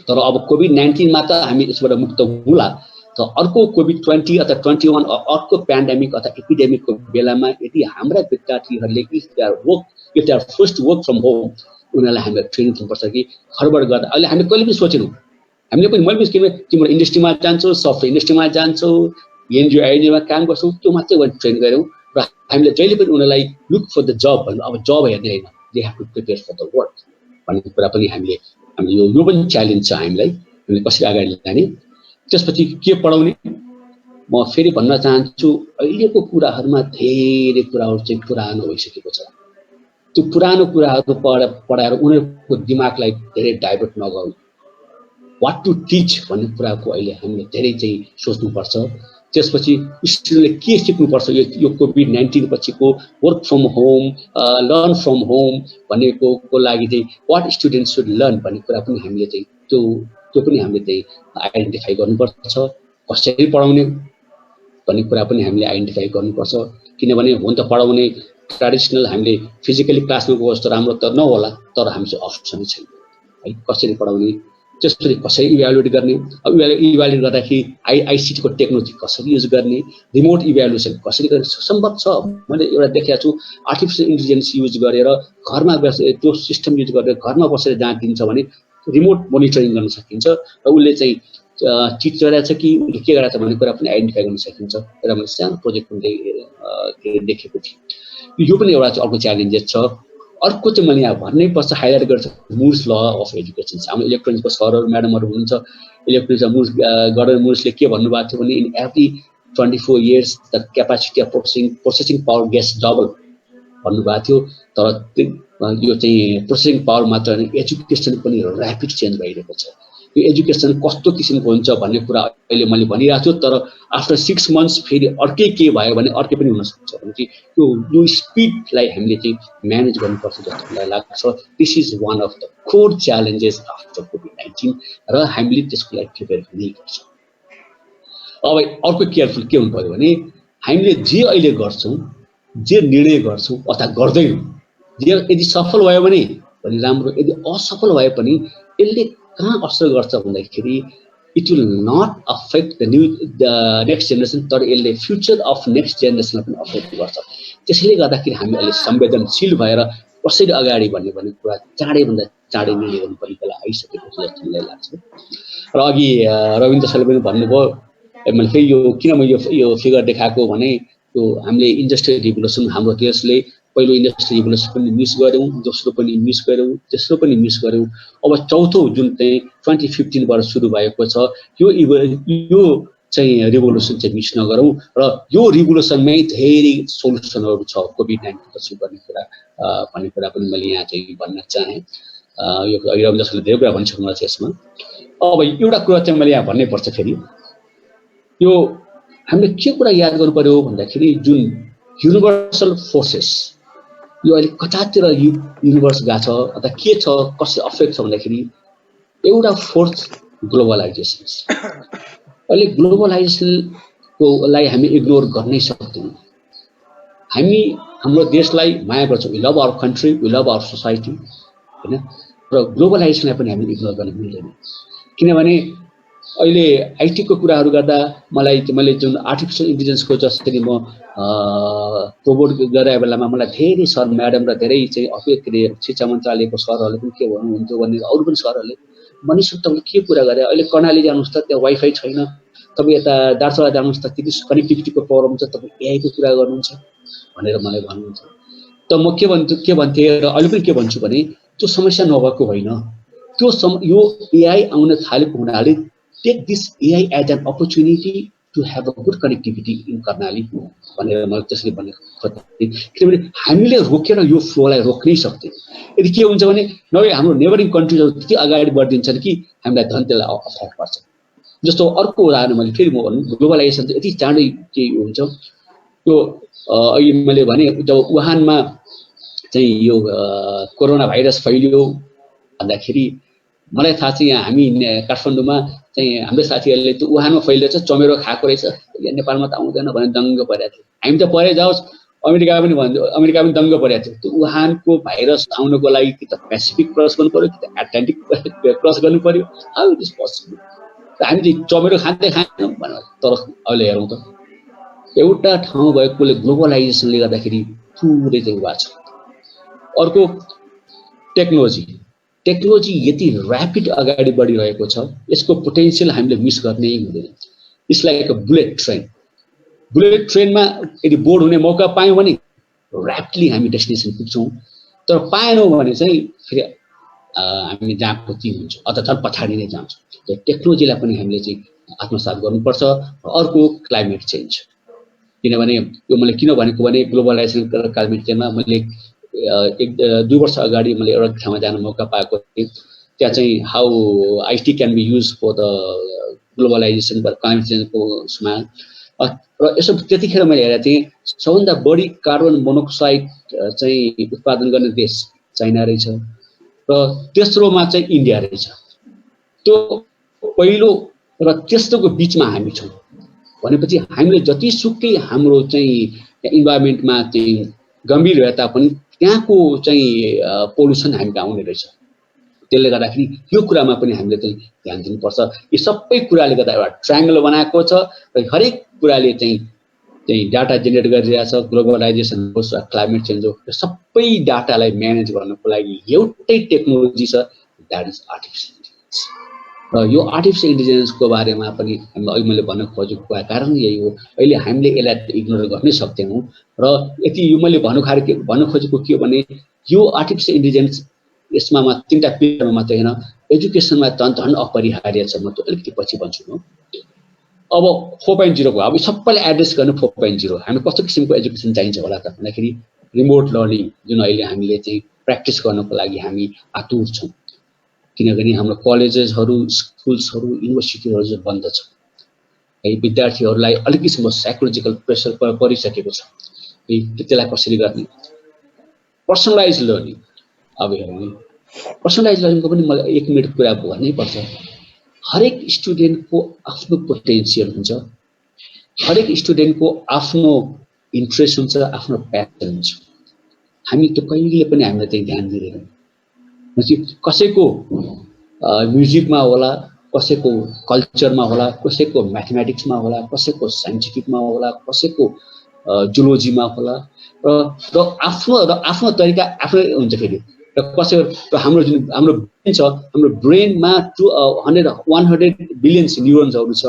तर अब कोभिड-19 मा त हामी यसबाट मुक्त होला। त अर्को कोभिड-20 अथवा 21 अर्को प्यान्डेमिक अथवा एपिडेमिकको बेलामा यदि हाम्रा विद्यार्थीहरूले if they are work if they are first work from home उनीहरूलाई हामीले ट्रेनिङ दिनुपर्छ कि घरबाट गर्दा अहिले हामीले कहिले पनि सोचेनौँ हामीले पनि मैले पनि तिम्रो इन्डस्ट्रीमा जान्छौ सफ्टवेयर इन्डस्ट्रीमा जान्छौ एनजिओ आइडिमा काम गर्छौ त्यो मात्रै ट्रेन गऱ्यौँ र हामीले जहिले पनि उनीहरूलाई लुक फर द जब भन्नु अब जब हेर्ने होइन they have to prepare for the work भन्ने कुरा पनि हामीले यो पनि च्यालेन्ज छ हामीलाई हामीले कसरी अगाडि लाने त्यसपछि के पढाउने म फेरि भन्न चाहन्छु अहिलेको कुराहरूमा धेरै कुराहरू चाहिँ पुरानो भइसकेको छ त्यो पुरानो कुराहरू पढाएर उनीहरूको दिमागलाई धेरै डाइभर्ट नगर्नु वाट टु टिच भन्ने कुराको अहिले हामीले धेरै चाहिँ सोच्नुपर्छ त्यसपछि स्टुडेन्टले के सिक्नुपर्छ यो कोभिड-19 पछिको work from home learn from home भनेको लागि चाहिँ वाट स्टुडेन्ट सुड लर्न भन्ने कुरा पनि हामीले चाहिँ त्यो पनि हामीले चाहिँ आइडेन्टिफाई गर्नुपर्छ कसरी पढाउने भन्ने कुरा पनि हामीले आइडेन्टिफाई गर्नुपर्छ किनभने हुन त पढाउने ट्रेडिसनल हामीले फिजिकली क्लासमा गएको जस्तो राम्रो त नहोला तर हामीसँग अप्सन छैन है कसरी पढाउने त्यसपछि कसरी इभ्यालुएट गर्ने अब इभ्यालुएट गर्दाखेरि आइसिटीको टेक्नोलोजी कसरी युज गर्ने रिमोट इभ्यालुएसन कसरी गर्ने सम्भव छ मैले एउटा देखेको छु आर्टिफिसियल इन्टेलिजेन्स युज गरेर घरमा त्यो सिस्टम युज गरेर घरमा बसेर जाँच दिन्छ भने रिमोट मोनिटरिङ गर्न सकिन्छ र उसले चाहिँ चिट गरेछ कि उसले के गरेछ भन्ने कुरा पनि आइडेन्टिफाई गर्न सकिन्छ एउटा मैले सानो प्रोजेक्ट पनि देखेको थिएँ यो पनि एउटा अर्को च्यालेन्जेस छ अर्को चाहिँ मैले यहाँ भन्नै पर्छ हाइलाइट गर्छ मुर्स ल अफ एजुकेसन हाम्रो इलेक्ट्रोनिक्सको सरहरू म्याडमहरू हुनुहुन्छ इलेक्ट्रोनिक्स मुर्स गवर्नर मुर्सले के भन्नुभएको थियो भने in every 24 years the capacity of processing power gets double भन्नुभएको थियो तर यो चाहिँ प्रोसेसिङ पावर मात्र होइन एजुकेसन पनि ऱ्यापिड चेन्ज भइरहेको छ यो एजुकेसन कस्तो किसिमको हुन्छ भन्ने कुरा अहिले मैले भनिरहेको छु तर आफ्टर 6 months फेरि अर्कै के भयो भने अर्कै पनि हुन सक्छ भने यो स्पिडलाई हामीले चाहिँ म्यानेज गर्नुपर्छ जस्तो मलाई लाग्छ this is one of the core challenges after COVID-19 र हामीले त्यसको लागि प्रिपेयर हुनुपर्छ अब अर्को केयरफुल के हुनु पर्यो भने हामीले जे अहिले गर्छौँ जे निर्णय गर्छौँ अथवा गर्दैनौँ यदि सफल भयो भने राम्रो यदि असफल भए पनि यसले कहाँ असर गर्छ भन्दाखेरि it will not affect the next generation तर यसले फ्युचर अफ नेक्स्ट जेनेरेसनलाई पनि अफेक्ट गर्छ त्यसैले गर्दाखेरि हामी अहिले संवेदनशील भएर कसरी अगाडि भन्ने कुरा चाँडैभन्दा चाँडै निर्णय गर्नुपर्ने बेला आइसकेको छ जस्तो मलाई लाग्छ र अघि रविन्द्र सरले पनि भन्नुभयो मैले फेरि किन मैले यो फिगर देखाएको भने यो हामीले इन्डस्ट्रियल रिभोल्युसन हाम्रो देशले पहिलो इन्डस्ट्रियल रिभोल्युसन पनि मिस गर्यौँ दोस्रो पनि मिस गर्यौँ तेस्रो पनि मिस गर्यौँ अब चौथो जुन चाहिँ 2015 बाट सुरु भएको छ यो चाहिँ रिभोल्युसन चाहिँ मिस नगरौँ र यो रिभोल्युसनमै धेरै सोल्युसनहरू छ कोभिड-19 पछि भन्ने कुरा पनि मैले यहाँ चाहिँ भन्न चाहेँ यो अघि जसले धेरै कुरा भनिसक्नु भएको छ यसमा अब एउटा कुरा चाहिँ मैले यहाँ भन्नै पर्छ फेरि यो हामीले के कुरा याद गर्नु पर्यो भन्दाखेरि जुन युनिभर्सल फोर्सेस यो अहिले कतातिर युनिभर्स गएको छ अथवा के छ कसरी अफेक्ट छ भन्दाखेरि एउटा फोर्स ग्लोबलाइजेसन अहिले ग्लोबलाइजेसनको लागि हामी इग्नोर गर्नै सक्दैनौँ हामी हाम्रो देशलाई माया गर्छौँ we love our country we love our society हैन र ग्लोबलाइजेसनलाई पनि हामीले इग्नोर गर्न मिल्दैन किनभने अहिले आइटीको कुराहरू गर्दा मैले जुन आर्टिफिसियल इन्टेलिजेन्सको जसरी म प्रोमोट गरेको बेलामा मलाई धेरै सर म्याडम र धेरै चाहिँ शिक्षा मन्त्रालयको सरहरूले पनि के भन्नुहुन्थ्यो भने अरू पनि सरहरूले मनिष तपाईँले के कुरा गरे अहिले कर्णाली जानुहोस् त त्यहाँ वाइफाई छैन तपाईँ यता दार्चुला जानुहोस् त त्यति कनेक्टिभिटीको प्रब्लम छ तपाईँ एआईको कुरा गर्नुहुन्छ भनेर मलाई भन्नुहुन्छ त म के भन्थेँ र अहिले पनि के भन्छु भने त्यो समस्या नभएको होइन यो एआई आउन थालेको हुनाले take this AI as an opportunity to have a good connectivity in Karnali भनेर मैले त्यसरी भनेको किनभने हामीले रोकेर यो फ्लोलाई रोक्नै सक्दैन यदि के हुन्छ भने हाम्रो नेबरिङ कन्ट्रिजहरू त्यति अगाडि बढिदिन्छन् कि हामीलाई धन त्यसलाई अप्ठ्यारो पर्छ जस्तो अर्को उदाहरण मैले फेरि म भन्नु ग्लोबलाइजेसन चाहिँ यति चाँडै के हुन्छ यो अघि मैले भने जब वुहानमा चाहिँ यो कोरोना भाइरस फैलियो भन्दाखेरि मलाई थाहा छ यहाँ हामी काठमाडौँमा चाहिँ हाम्रो साथीहरूले त्यो वुहानमा फैलिएछ चमेरो खाएको रहेछ यहाँ नेपालमा त आउँदैन भनेर दङ्ग परेको थियो हामी त परे जाओस् अमेरिका पनि दङ्ग परेको थियो त्यो वुहानको भाइरस आउनको लागि कि त पेसिफिक क्रस गर्नु पर्यो कि त एटलान्टिक क्रस गर्नु पर्यो हाउ इट इज पोसिबल हामी चाहिँ चमेरो खाँदै खाएनौँ भनेर तर अहिले हेरौँ त एउटा ठाउँ भएकोले ग्लोबलाइजेसनले गर्दाखेरि पुरै चाहिँ भएको छ अर्को टेक्नोलोजी यति ऱ्यापिड अगाडि बढिरहेको छ, यसको पोटेन्सियल हामीले मिस गर्ने हुँदैन। इट्स लाइक अ बुलेट ट्रेनमा यदि बोर्ड हुने मौका पायौँ भने ऱ्यापिडली हामी डेस्टिनेसन पुग्छौँ, तर पाएनौँ भने चाहिँ फेरि हामी जहाँ पुग्ती हुन्छ अथवा झन् पछाडि नै जान्छौँ। टेक्नोलोजीलाई पनि हामीले चाहिँ आत्मसात गर्नुपर्छ। अर्को क्लाइमेट चेन्ज, किनभने यो मैले किन भनेको भने ग्लोबलाइजेसन र क्लाइमेट चेन्जमा मैले 1-2 वर्ष अगाडि मैले एउटा ठाउँमा जान मौका पाएको थिएँ। त्यहाँ चाहिँ how IT can be use for the globalization वा क्लाइमेट चेन्जको उसमा, र यसो त्यतिखेर मैले हेरेको थिएँ सबभन्दा बढी कार्बन मोनोक्साइड चाहिँ उत्पादन गर्ने देश चाइना रहेछ र तेस्रोमा चाहिँ इन्डिया रहेछ। त्यो पहिलो र तेस्रोको बिचमा हामी छौँ भनेपछि हामीले जतिसुकै हाम्रो चाहिँ इन्भाइरोमेन्टमा चाहिँ गम्भीर भए तापनि त्यहाँको चाहिँ पोल्युसन हामी आउने रहेछ। त्यसले गर्दाखेरि यो कुरामा पनि हामीले चाहिँ ध्यान दिनुपर्छ। यी सबै कुराले गर्दा एउटा ट्रायङ्गल बनाएको छ र हरेक कुराले चाहिँ डाटा जेनेरेट गरिरहेको छ। ग्लोबलाइजेसन होस् वा क्लाइमेट चेन्ज होस्, सबै डाटालाई म्यानेज गर्नको लागि एउटै टेक्नोलोजी छ, द्याट इज आर्टिफिसियल इन्टेलिजेन्स। र यो आर्टिफिसियल इन्टेलिजेन्सको बारेमा पनि अहिले मैले भन्न खोजेको कारण यही हो। अहिले हामीले यसलाई इग्नोर गर्नै सक्दैनौँ र यति यो मैले भन्न खोजेको के हो भने यो आर्टिफिसियल इन्टेलिजेन्स यसमा 3टा पिरियडमा मात्रै होइन, एजुकेसनमा झन् अपरिहार्य छ। म त अलिकति पछि भन्छु म। अब 4.0 को अब सबैलाई एड्रेस गर्ने 4.0 हामी कस्तो किसिमको एजुकेसन चाहिन्छ होला त भन्दाखेरि रिमोट लर्निङ, जुन अहिले हामीले चाहिँ प्र्याक्टिस गर्नको लागि हामी आतुर छौँ, किनभने हाम्रो कलेजेसहरू, स्कुल्सहरू, युनिभर्सिटीहरू जो बन्द छ। है विद्यार्थीहरूलाई अलिक किसिमको साइकोलोजिकल प्रेसर परिसकेको छ। त्यसलाई कसरी गर्ने? Personalize learning. अब हेर्नु, पर्सनलाइज लर्निङको पनि मलाई 1 मिनट कुरा भन्नै पर्छ। हरेक स्टुडेन्टको आफ्नो पोटेन्सियल हुन्छ, हरेक स्टुडेन्टको आफ्नो इन्ट्रेस्ट हुन्छ, आफ्नो प्यासन हुन्छ। हामी त्यो कहिले पनि हामीले चाहिँ ध्यान दिँदैनौँ। कसैको म्युजिकमा होला, कसैको कल्चरमा होला, कसैको म्याथमेटिक्समा होला, कसैको साइन्टिफिकमा होला, कसैको जुलोजीमा होला, र आफ्नो तरिका आफ्नै हुन्छ फेरि। र कसैको हाम्रो ब्रेन छ, हाम्रो ब्रेनमा 100 बिलियन्स न्युरोन्सहरू छ।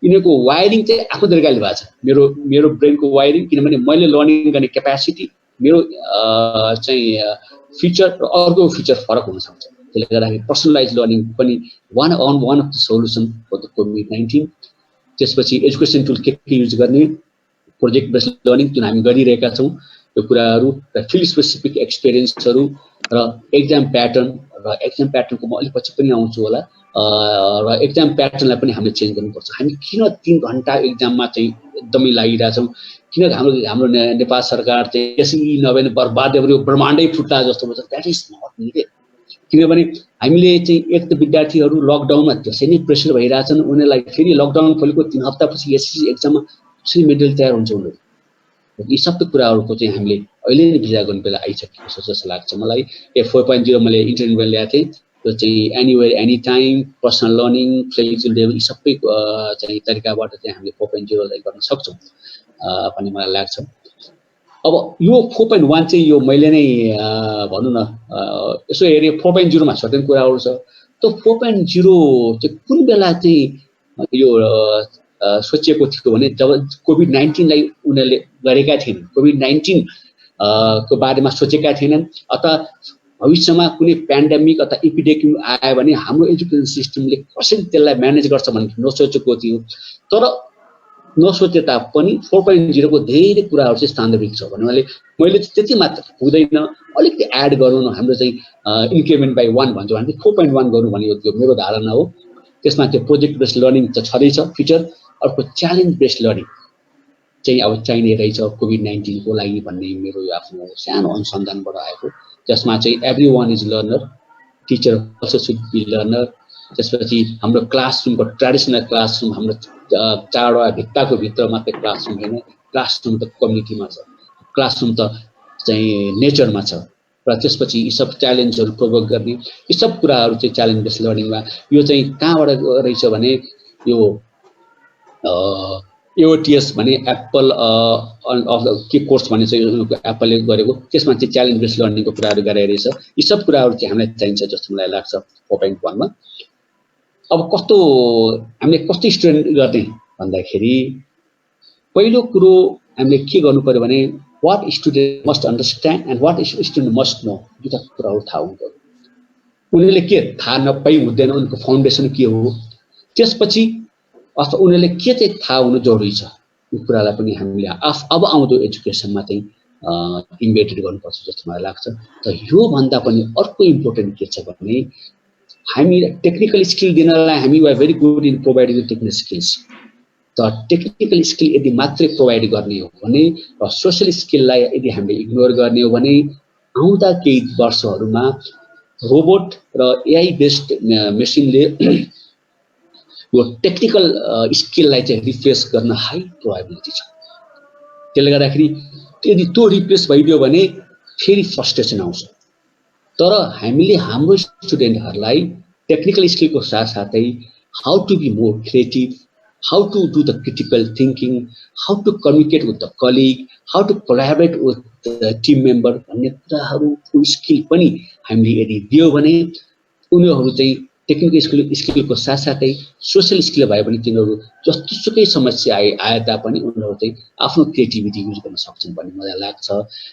यिनीहरूको वायरिङ चाहिँ आफ्नो तरिकाले भएको छ। मेरो ब्रेनको वायरिङ, किनभने मैले लर्निङ गर्ने क्यापेसिटी, मेरो चाहिँ फिचर र अर्को फिचर फरक हुनसक्छ। त्यसले गर्दाखेरि पर्सनलाइज लर्निङ पनि one of the solution for the कोभिड-19। त्यसपछि एजुकेसन टुल के युज गर्ने, प्रोजेक्ट बेस्ड लर्निङ जुन हामी गरिरहेका छौँ यो कुराहरू, र फिल्ड स्पेसिफिक एक्सपिरियन्सहरू, र एक्जाम प्याटर्नको म अलिक पछि पनि आउँछु होला। र एक्जाम प्याटर्नलाई पनि हामीले चेन्ज गर्नुपर्छ। हामी किन 3 घण्टा एक्जाममा चाहिँ एकदमै लागिरहेछौँ? किन हाम्रो नेपाल सरकार चाहिँ यसै नभए बर्बाद ब्रह्माण्डै फुट्ला जस्तो हुन्छ? That is not needed. किनभने हामीले चाहिँ एक त विद्यार्थीहरू लकडाउनमा त्यसै नै प्रेसर भइरहेछन्। उनीहरूलाई फेरि लकडाउन खोलेको 3 हप्तापछि एसएससी एक्जाममा कसरी मेडल तयार हुन्छ उनीहरू? यी सबै कुराहरूको चाहिँ हामीले अहिले नै विचार गर्ने बेला आइसकेको छ जस्तो लाग्छ मलाई। 4.0 मैले इन्टरनेटमा ल्याएको थिएँ, त्यो चाहिँ anywhere any time, personal learning, flexible level, यी सबै चाहिँ तरिकाबाट चाहिँ हामीले 4.0 लाई गर्न सक्छौँ भन्ने मलाई लाग्छ। अब यो 4.1 चाहिँ यो मैले नै भनौँ न यसो हेरेँ 4.0 मा सर्टेन कुराहरू छ। त्यो 4.0 चाहिँ कुन बेला चाहिँ यो सोचिएको थियो भने जब कोभिड-19 लाई उनीहरूले गरेका थिएनन्, कोभिड-19 को बारेमा सोचेका थिएनन्, अथवा भविष्यमा कुनै प्यान्डेमिक अथवा एपिडेमिक आयो भने हाम्रो एजुकेसन सिस्टमले कसरी त्यसलाई म्यानेज गर्छ भन्ने नसोचेको थियो। तर नसोचे तापनि 4.0 को धेरै कुराहरू चाहिँ सान्दर्भिक छ भन्नाले मैले त्यति मात्र हुँदैन, अलिकति एड गरौँ न, हाम्रो चाहिँ इन्क्रिमेन्ट बाई 1 भन्छ भने 4.1 गरौँ भन्ने यो मेरो धारणा हो। त्यसमा त्यो प्रोजेक्ट बेस्ड लर्निङ त छँदैछ फिचर। अर्को च्यालेन्ज बेस्ड लर्निङ चाहिँ अब चाहिने रहेछ कोभिड-19 को लागि भन्ने मेरो यो आफ्नो सानो अनुसन्धानबाट आएको, जसमा चाहिँ every one is learner, teacher also should be learner. त्यसपछि हाम्रो क्लासरुमको ट्रेडिसनल क्लासरुम, हाम्रो 4वटा भित्ताको भित्र मात्रै क्लासरुम होइन, क्लासरुम त कम्युनिटीमा छ, क्लासरुम त चाहिँ नेचरमा छ। र त्यसपछि यी सब च्यालेन्जहरू प्रोभोक गर्ने, यी सब कुराहरू चाहिँ च्यालेन्ज बेस्ड लर्निङमा यो चाहिँ कहाँबाट रहेछ भने यो एओटिएस भने एप्पल अफ के कोर्स भने चाहिँ एप्पलले गरेको त्यसमा चाहिँ च्यालेन्ज बेस्ड लर्निङको कुराहरू गराइरहेछ। यी सब कुराहरू चाहिँ हामीलाई चाहिन्छ जस्तो मलाई लाग्छ 4.1 मा। अब कस्तो हामीले कस्तो स्टुडेन्ट गर्ने भन्दाखेरि पहिलो कुरो हामीले के गर्नु पर्यो भने what student must understand and what student must know, दुईटा कुराहरू थाहा हुनु पर्यो। उनीहरूले के थाहा नपाइ हुँदैन, उनको फाउन्डेसन के हो, त्यसपछि अथवा उनीहरूले के चाहिँ थाहा हुनु जरुरी छ यो कुरालाई पनि हामीले अब आउँदो एजुकेसनमा चाहिँ इम्बेडेड गर्नुपर्छ जस्तो मलाई लाग्छ। त यो भन्दा पनि अर्को इम्पोर्टेन्ट के छ भने हामी टेक्निकल स्किल दिनलाई हामी we are very good in providing technical skills. त टेक्निकल स्किल यदि मात्रै प्रोभाइड गर्ने हो भने र सोशल स्किललाई यदि हामीले इग्नोर गर्ने हो भने आउँदा केही वर्षहरूमा रोबोट र एआई बेस्ड मेसिनले यो टेक्निकल स्किललाई चाहिँ रिप्लेस गर्न हाई प्रोबेबिलिटी छ। त्यसले गर्दाखेरि यदि त्यो रिप्लेस भइदियो भने फेरि फ्रस्ट्रेसन आउँछ। तर हामीले हाम्रो स्टुडेन्टहरूलाई टेक्निकल स्किलको साथसाथै how to be more creative, how to do the critical thinking, how to communicate with the colleague, how to collaborate with the team member भन्ने कुराहरूको स्किल पनि हामीले यदि दियो भने उनीहरू चाहिँ टेक्निकल स्किलको साथसाथै सोशल स्किल भए पनि तिनीहरू जस्तोसुकै समस्या आए तापनि उनीहरू चाहिँ आफ्नो क्रिएटिभिटी युज गर्न सक्छन् भन्ने मलाई लाग्छ।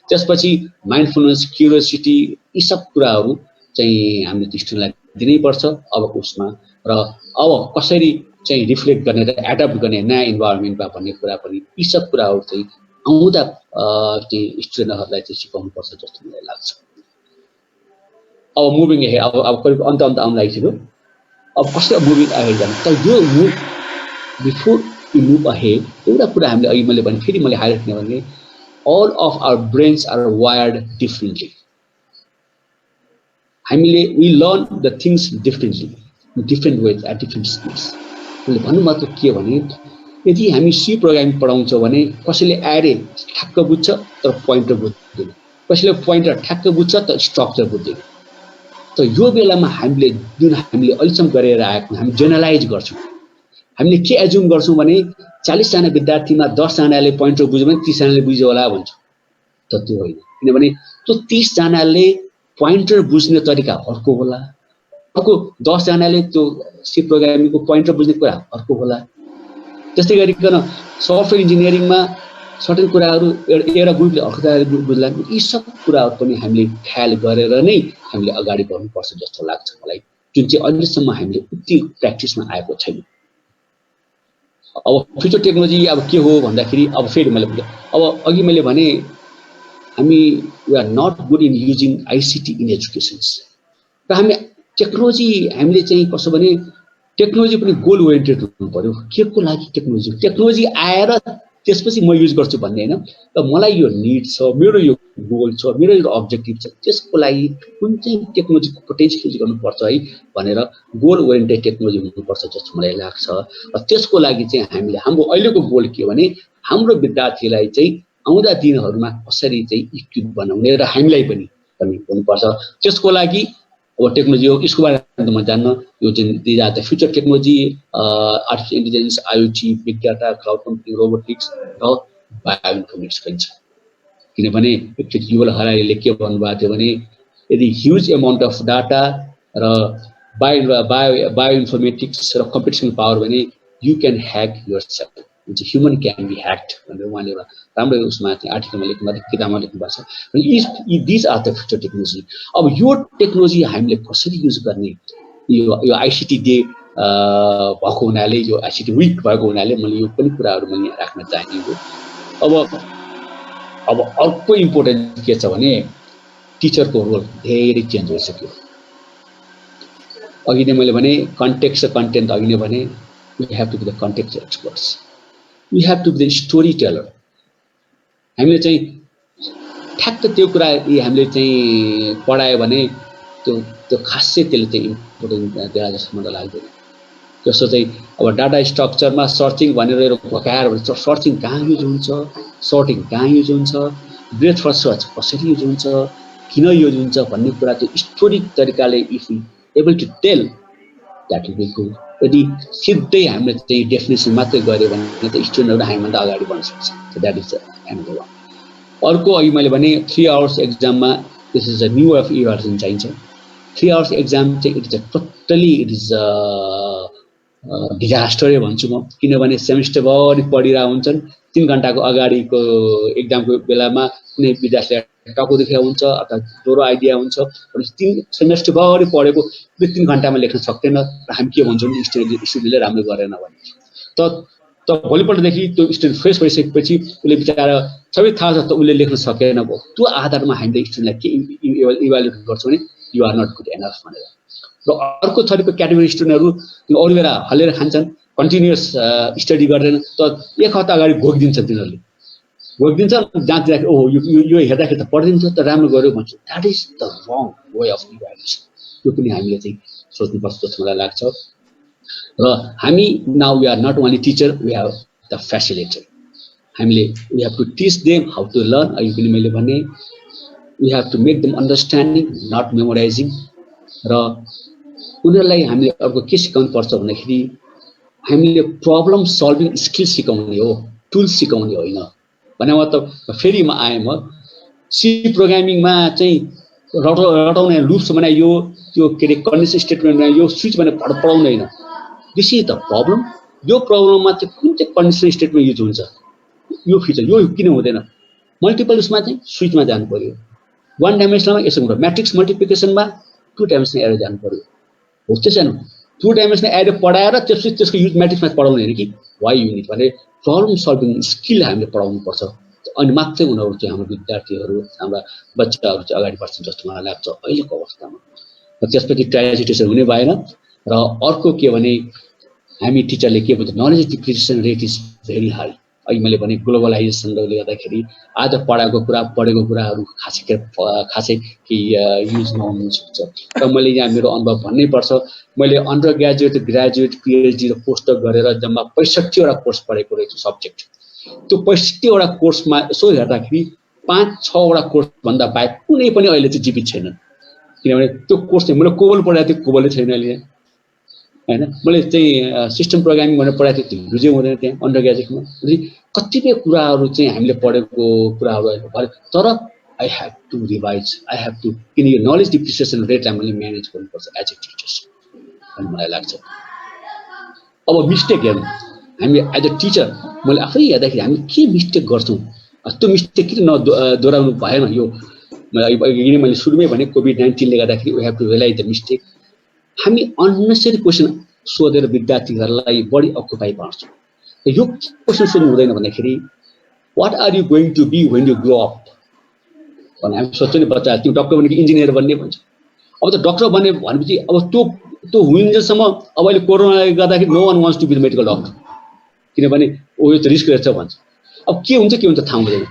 त्यसपछि माइन्डफुलनेस, क्युरियोसिटी, यी सब कुराहरू चाहिँ हामीले स्टुडेन्टलाई दिनै पर्छ अबको उसमा। र अब कसरी चाहिँ रिफ्लेक्ट गर्ने र एडप्ट गर्ने नयाँ इन्भाइरोमेन्टमा भन्ने कुरा पनि यी सब कुराहरू चाहिँ आउँदा चाहिँ स्टुडेन्टहरूलाई चाहिँ सिकाउनु पर्छ जस्तो मलाई लाग्छ। अब मुभिङ अहेड, अब करिब अन्त आउन लागिसक्यो। अब कसरी मुभिङ अहेड गर्ने त यो move before you move ahead एउटा कुरा हामीले अघि मैले भने फेरि मैले हाइलाइट गर्ने भने all of our brains are wired differently. हामीले we learn the things differently different ways at different speeds. मैले भन्नु मतलब के भने यदि हामी सी प्रोग्रामिङ पढाउँछौँ भने कसैले एरे ठ्याक्क बुझ्छ तर पोइन्टर बुझ्दैन, कसैले पोइन्टर ठ्याक्क बुझ्छ तर स्ट्रक्चर बुझ्दैन। त यो बेलामा हामीले जुन हामीले अहिलेसम्म गरेर आएको हामी जेनरलाइज गर्छौँ। हामीले के एज्युम गर्छौँ भने 40 जना विद्यार्थीमा 10 जनाले पोइन्टर बुझ्यो भने 30 जनाले बुझ्यो होला भन्छौँ। त त्यो होइन, किनभने त्यो 30 जनाले पोइन्टर बुझ्ने तरिका अर्को होला, अर्को 10 जनाले त्यो सी प्रोग्रामिङको पोइन्टर बुझ्ने कुरा अर्को होला। त्यस्तै गरिकन सफ्टवेयर इन्जिनियरिङमा सर्टेन कुराहरू एउटा ग्रुपले अर्को बुझ्ला। यी सब कुराहरू पनि हामीले ख्याल गरेर नै हामीले अगाडि बढ्नुपर्छ जस्तो लाग्छ मलाई, जुन चाहिँ अहिलेसम्म हामीले उति प्र्याक्टिसमा आएको छैन। अब फ्युचर टेक्नोलोजी अब के हो भन्दाखेरि अब फेरि मैले अब अघि मैले भने हामी we are not good in using ICT in educations. र हामी टेक्नोलोजी हामीले चाहिँ कसो भने टेक्नोलोजी पनि गोल ओरिएन्टेड हुनु पर्यो। के को लागि टेक्नोलोजी आएर त्यसपछि म युज गर्छु भन्ने होइन। र मलाई यो निड छ, मेरो यो गोल छ, मेरो यो अब्जेक्टिभ छ, त्यसको लागि कुन चाहिँ टेक्नोलोजीको पोटेन्सियल युज गर्नुपर्छ है भनेर गोल ओरिएन्टेड टेक्नोलोजी हुनुपर्छ जस्तो मलाई लाग्छ। र त्यसको लागि चाहिँ हामीले हाम्रो अहिलेको गोल के भने हाम्रो विद्यार्थीलाई चाहिँ आउँदा दिनहरूमा कसरी चाहिँ इक्विप बनाउने र हामीलाई पनि हुनुपर्छ। त्यसको लागि अब टेक्नोलोजी हो यसको बारेमा त म जान्न, यो जुन these are the future technology artificial intelligence, IoT, big data, cloud computing, robotics र बायोइन्फर्मेटिक्स पनि छ। किनभने एकचोटि युवल हरारीले के भन्नुभएको थियो भने यदि ह्युज एमाउन्ट अफ डाटा र बायोइन्फर्मेटिक्स र कम्प्युटेसनल पावर भने you can hack yourself, human can be hacked भनेर उहाँले एउटा राम्रो उसमा आर्टिकलमा लेख्नु भएको, किताबमा लेख्नु भएको छ। These are the future technology. अब यो टेक्नोलोजी हामीले कसरी युज गर्ने, यो आइसिटी डे भएको हुनाले, यो आइसिटी विक भएको हुनाले मैले यो पनि कुराहरू मैले राख्न चाहेको। अब अर्को इम्पोर्टेन्ट के छ भने टिचरको रोल धेरै चेन्ज भइसक्यो। अघि नै मैले भने कन्टेक्स्ट र कन्टेन्ट, अघि नै भने we have to be the context experts, we have to be the story teller. हामीले चाहिँ ठ्याक्क त्यो कुरा हामीले चाहिँ पढायो भने त्यो खासै त्यसले चाहिँ इम्पोर्टेन्ट दिएर जस्तो मलाई लाग्दैन। जस्तो चाहिँ अब डाटा स्ट्रक्चरमा सर्चिङ भनेर भकाएर सर्चिङ कहाँ युज हुन्छ, सर्टिङ कहाँ युज हुन्छ, ब्रेथ फर्स्ट सर्च कसरी युज हुन्छ, किन युज हुन्छ भन्ने कुरा त्यो स्टोरी तरिकाले if you able to tell that will be good. यदि सिधै हामीले चाहिँ डेफिनेसन मात्रै गऱ्यो भने त स्टुडेन्टहरू हामीभन्दा अगाडि बढ्न सक्छ। So that is another one. अर्को अघि मैले भने 3 आवर्स एक्जाममा this is a new of evolution चाहिन्छ। 3 आवर्स एक्जाम चाहिँ it is totally it is डिजास्टरै भन्छु म, किनभने सेमेस्टरभरि पढिरहेको हुन्छन्, 3 घण्टाको अगाडिको एक्जामको बेलामा कुनै विद्यार्थीलाई टाउको दुखेको हुन्छ अथवा ज्वरो आइडिया हुन्छ, 3 सेमेस्टरभरि पढेको 3 घण्टामा लेख्न सक्दैन र हामी के भन्छौँ नि स्टुडेन्टले राम्रो गरेन भने। त भोलिपल्टदेखि त्यो स्टुडेन्ट फ्रेस भइसकेपछि उसले बिचारा सबै थाहा छ त उसले लेख्न सकेन भयो, त्यो आधारमा हामीले स्टुडेन्टलाई के इभ्यालुएट गर्छौँ भने you are not good enough भनेर। र अर्को थरीको क्याटेगोरी स्टुडेन्टहरू अरू बेला हल्लेर खान्छन्, कन्टिन्युस स्टडी गर्दैन, तर 1 हप्ता अगाडि घोकिदिन्छन्, तिनीहरूले घोकिदिन्छन्, जाँच्दाखेरि ओहो यो हेर्दाखेरि त पढिदिन्छ त राम्रो गर्यो भन्छ। That is the wrong way of evaluation. यो पनि हामीले चाहिँ सोच्नुपर्छ जस्तो मलाई लाग्छ। र हामी now we are not only teacher, we are the facilitator. हामीले we have to teach them how to learn. अहिले पनि मैले भने we have to make them understanding not memorising. र उनीहरूलाई हामीले अर्को के सिकाउनु पर्छ भन्दाखेरि हामीले प्रब्लम सल्भिङ स्किल सिकाउने हो, टुल सिकाउने होइन। भने त फेरि म आएँ, म सी प्रोग्रामिङमा चाहिँ रटाउने लुप्स बनायो, त्यो के अरे कन्डिसन स्टेटमेन्ट बनायो, स्विच भनेर पढाउँदैन। This is the problem. यो प्रब्लममा चाहिँ कुन चाहिँ कन्डिसन स्टेटमेन्ट युज हुन्छ, यो फिचर यो किन हुँदैन, मल्टिपल उसमा चाहिँ स्विचमा जानु पर्यो, 1 डाइमेन्सनलमा यसो हुन्छ, म्याट्रिक्स मल्टिप्लिकेसनमा 2 डाइमेन्सनल एरो जानु पर्यो। हो त्यसैन 2 डाइमेन्सनल एरो पढाएर त्यसको युज म्याट्रिक्समा पढाउने होइन कि वाइ युनिट भने प्रब्लम सल्भिङ स्किल हामीले पढाउनु पर्छ। अनि मात्रै उनीहरू चाहिँ हाम्रो विद्यार्थीहरू हाम्रा बच्चाहरू चाहिँ अगाडि बढ्छन् जस्तो मलाई लाग्छ अहिलेको अवस्थामा। र त्यसपछि ट्रायल सिचुएसन हुने भएन। र अर्को के भने हामी टिचरले के भन्छ, knowledge depreciation rate is very high. अहिले मैले भने ग्लोबलाइजेसनले गर्दाखेरि आज पढेको कुराहरू खासै कि युज नहुन सक्छ। र मैले यहाँ मेरो अनुभव भन्नै पर्छ, मैले अन्डर ग्रेजुएट, ग्रेजुएट, पिएचडी र पोस्टडक गरेर जम्मा 65वटा कोर्स पढेको रहेछु सब्जेक्ट। त्यो 65वटा कोर्समा यसो हेर्दाखेरि 5-6वटा कोर्स भन्दा बाहेक कुनै पनि अहिले चाहिँ जीवित छैन। किनभने त्यो कोर्स चाहिँ मैले कोबल पढाएको थिएँ, कोबलै छैन अहिले हैन। मैले चाहिँ सिस्टम प्रोग्रामिङ भनेर पढाएको थिएँ, बुझ्यो हुँदैन त्यहाँ अन्डर ग्रेजुएटमा। कतिपय कुराहरू चाहिँ हामीले पढेको कुराहरू अहिले, तर I have to revise, I have to, किन यो नलेज डिप्रिसिएसन रेटलाई मैले म्यानेज गर्नुपर्छ एज ए टिचर्स भन्ने मलाई लाग्छ। अब मिस्टेक हेर्नु, हामी एज अ टिचर मैले आफै हेर्दाखेरि हामी के मिस्टेक गर्छौँ, त्यो मिस्टेक किन दोहोऱ्याउनु भएन। यो मैले सुरुमै भने कोभिड-19ले गर्दाखेरि we have to realize the mistake. हामी अननेसेसरी क्वेसन सोधेर विद्यार्थीहरूलाई बढी अकुपाई पार्छौँ। यो क्वेसन सोध्नु हुँदैन भन्दाखेरि what are you going to be when you grow up भने हामी सोध्छौँ नि, बच्चा त्यो डक्टर बनेको इन्जिनियर बन्ने भन्छ। अब त डक्टर बन्ने भनेपछि अब त्यो हुन्जेलसम्म, अब अहिले कोरोनाले गर्दाखेरि no one wants to be the medical doctor, किनभने यो त रिस्क रहेछ भन्छ। अब के हुन्छ थाहा हुँदैन।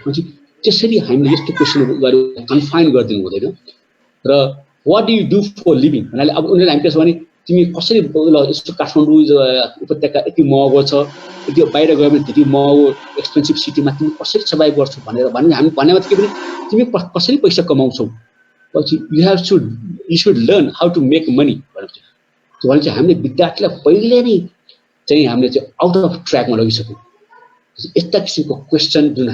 त्यसरी हामीले यस्तो क्वेसनहरू गरेर कन्फाइन गरिदिनु हुँदैन। र what do you do for living भन्नाले अब उनीहरूले हामी त्यसो भने तिमी कसरी यस्तो काठमाडौँ उपत्यका यति महँगो छ, यति बाहिर गयो भने त्यति महँगो एक्सपेन्सिभ सिटीमा तिमी कसरी सर्भाइभ गर्छौ भनेर हामी भनेमा के भने तिमी कसरी पैसा कमाउँछौ, पछि you should learn how to make money भनेपछि त्यो भने चाहिँ हामीले विद्यार्थीलाई पहिले नै चाहिँ हामीले चाहिँ आउट अफ ट्र्याकमा लगिसक्यौँ। यस्ता किसिमको क्वेसन जुन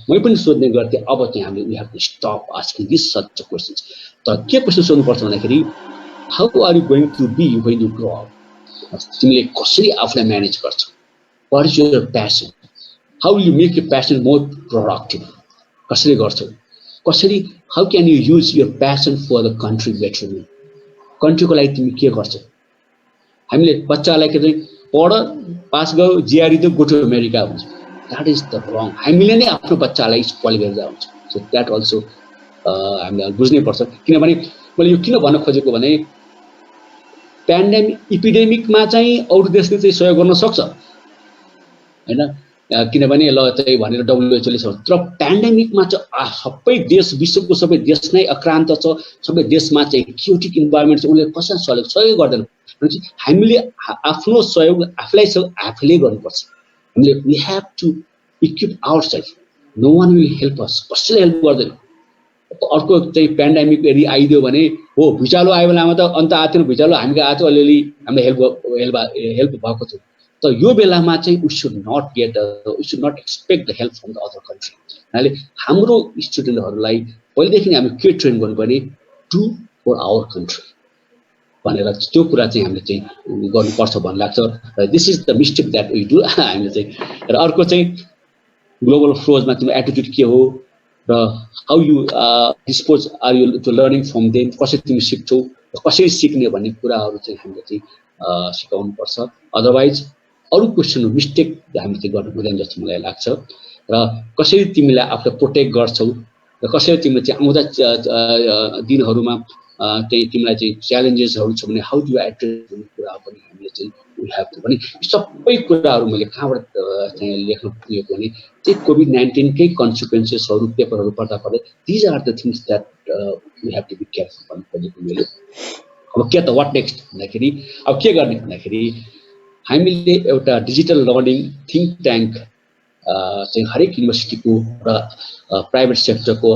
मै पनि सोध्ने गर्थेँ, अब चाहिँ हामीले we have to stop asking this such questions. तर के क्वेसन सोध्नुपर्छ भन्दाखेरि how are you going to be when you grow up, तिमीले कसरी आफूलाई म्यानेज गर्छौ, what is your passion, how you make your passion more productive, कसरी गर्छौ, कसरी how can you use your passion for the country betterment, कन्ट्रीको लागि तिमी के गर्छौ। हामीले बच्चालाई के चाहिँ पढ पास गयो जिआरई दियो गो टु अमेरिका भन्छ, द्याट इज द रङ। हामीले नै आफ्नो बच्चालाई पलिरहेर हुन्छ। सो द्याट अल्सो हामीले बुझ्नै पर्छ। किनभने मैले यो किन भन्न खोजेको भने इपिडेमिकमा चाहिँ अरू देशले चाहिँ सहयोग गर्न सक्छ हैन, किनभने ल चाहिँ भनेर डब्ल्युएचओले छ, तर प्यान्डेमिकमा चाहिँ सबै देश, विश्वको सबै देश नै आक्रान्त छ, सबै देशमा चाहिँ क्योटिक इन्भाइरोमेन्ट चाहिँ उनीहरूले कसरी सहयोग गर्दैन। हामीले आफ्नो सहयोग आफूले गर्नुपर्छ। हामीले we have to equip ourselves, no one will help us, कसैले हेल्प गर्दैन। अर्को चाहिँ पेन्डेमिक यदि आइदियो भने हो भुइँचालो आयो बेलामा त अन्त आएको भुइँचालो हामीको आएको अलिअलि हामीले हेल्प भएको थियो तर यो बेलामा चाहिँ we should not expect the help from the other country हामीले हाम्रो स्टुडेन्टहरूलाई पहिलेदेखि हामी के ट्रेन गर्नुपर्ने डु फर आवर कन्ट्री भनेर त्यो कुरा चाहिँ हामीले चाहिँ गर्नुपर्छ भन्ने लाग्छ र this is the mistake that we do हामीले चाहिँ र अर्को चाहिँ ग्लोबल फ्लोजमा तिम्रो एटिट्युड के हो र how you dispose are you to learning from them कसरी तिमी सिक्छौ कसरी सिक्ने भन्ने कुराहरू चाहिँ हामीले चाहिँ सिकाउनुपर्छ अदरवाइज अरू क्वेसन मिस्टेक हामीले चाहिँ गर्नु हुँदैन जस्तो मलाई लाग्छ र कसरी तिमीलाई आफूलाई प्रोटेक्ट गर्छौ र कसरी तिमीले चाहिँ आउँदा दिनहरूमा चाहिँ तिमीलाई चाहिँ च्यालेन्जेसहरू छ भने हाउ डु एड्रेस भन्ने कुरा पनि हामीले चाहिँ वी हेभ टु भने सबै कुराहरू मैले कहाँबाट चाहिँ लेख्न पुगेको भने त्यही COVID-19कै कन्सिक्वेन्सेसहरू पेपरहरू पढ्दा पढ्दै these are the things that we have to be careful भन्नु खोजेको मैले अब के त वाट नेक्स्ट भन्दाखेरि अब के गर्ने भन्दाखेरि हामीले एउटा डिजिटल लर्निङ थिङ्क ट्याङ्क चाहिँ हरेक युनिभर्सिटीको र प्राइभेट सेक्टरको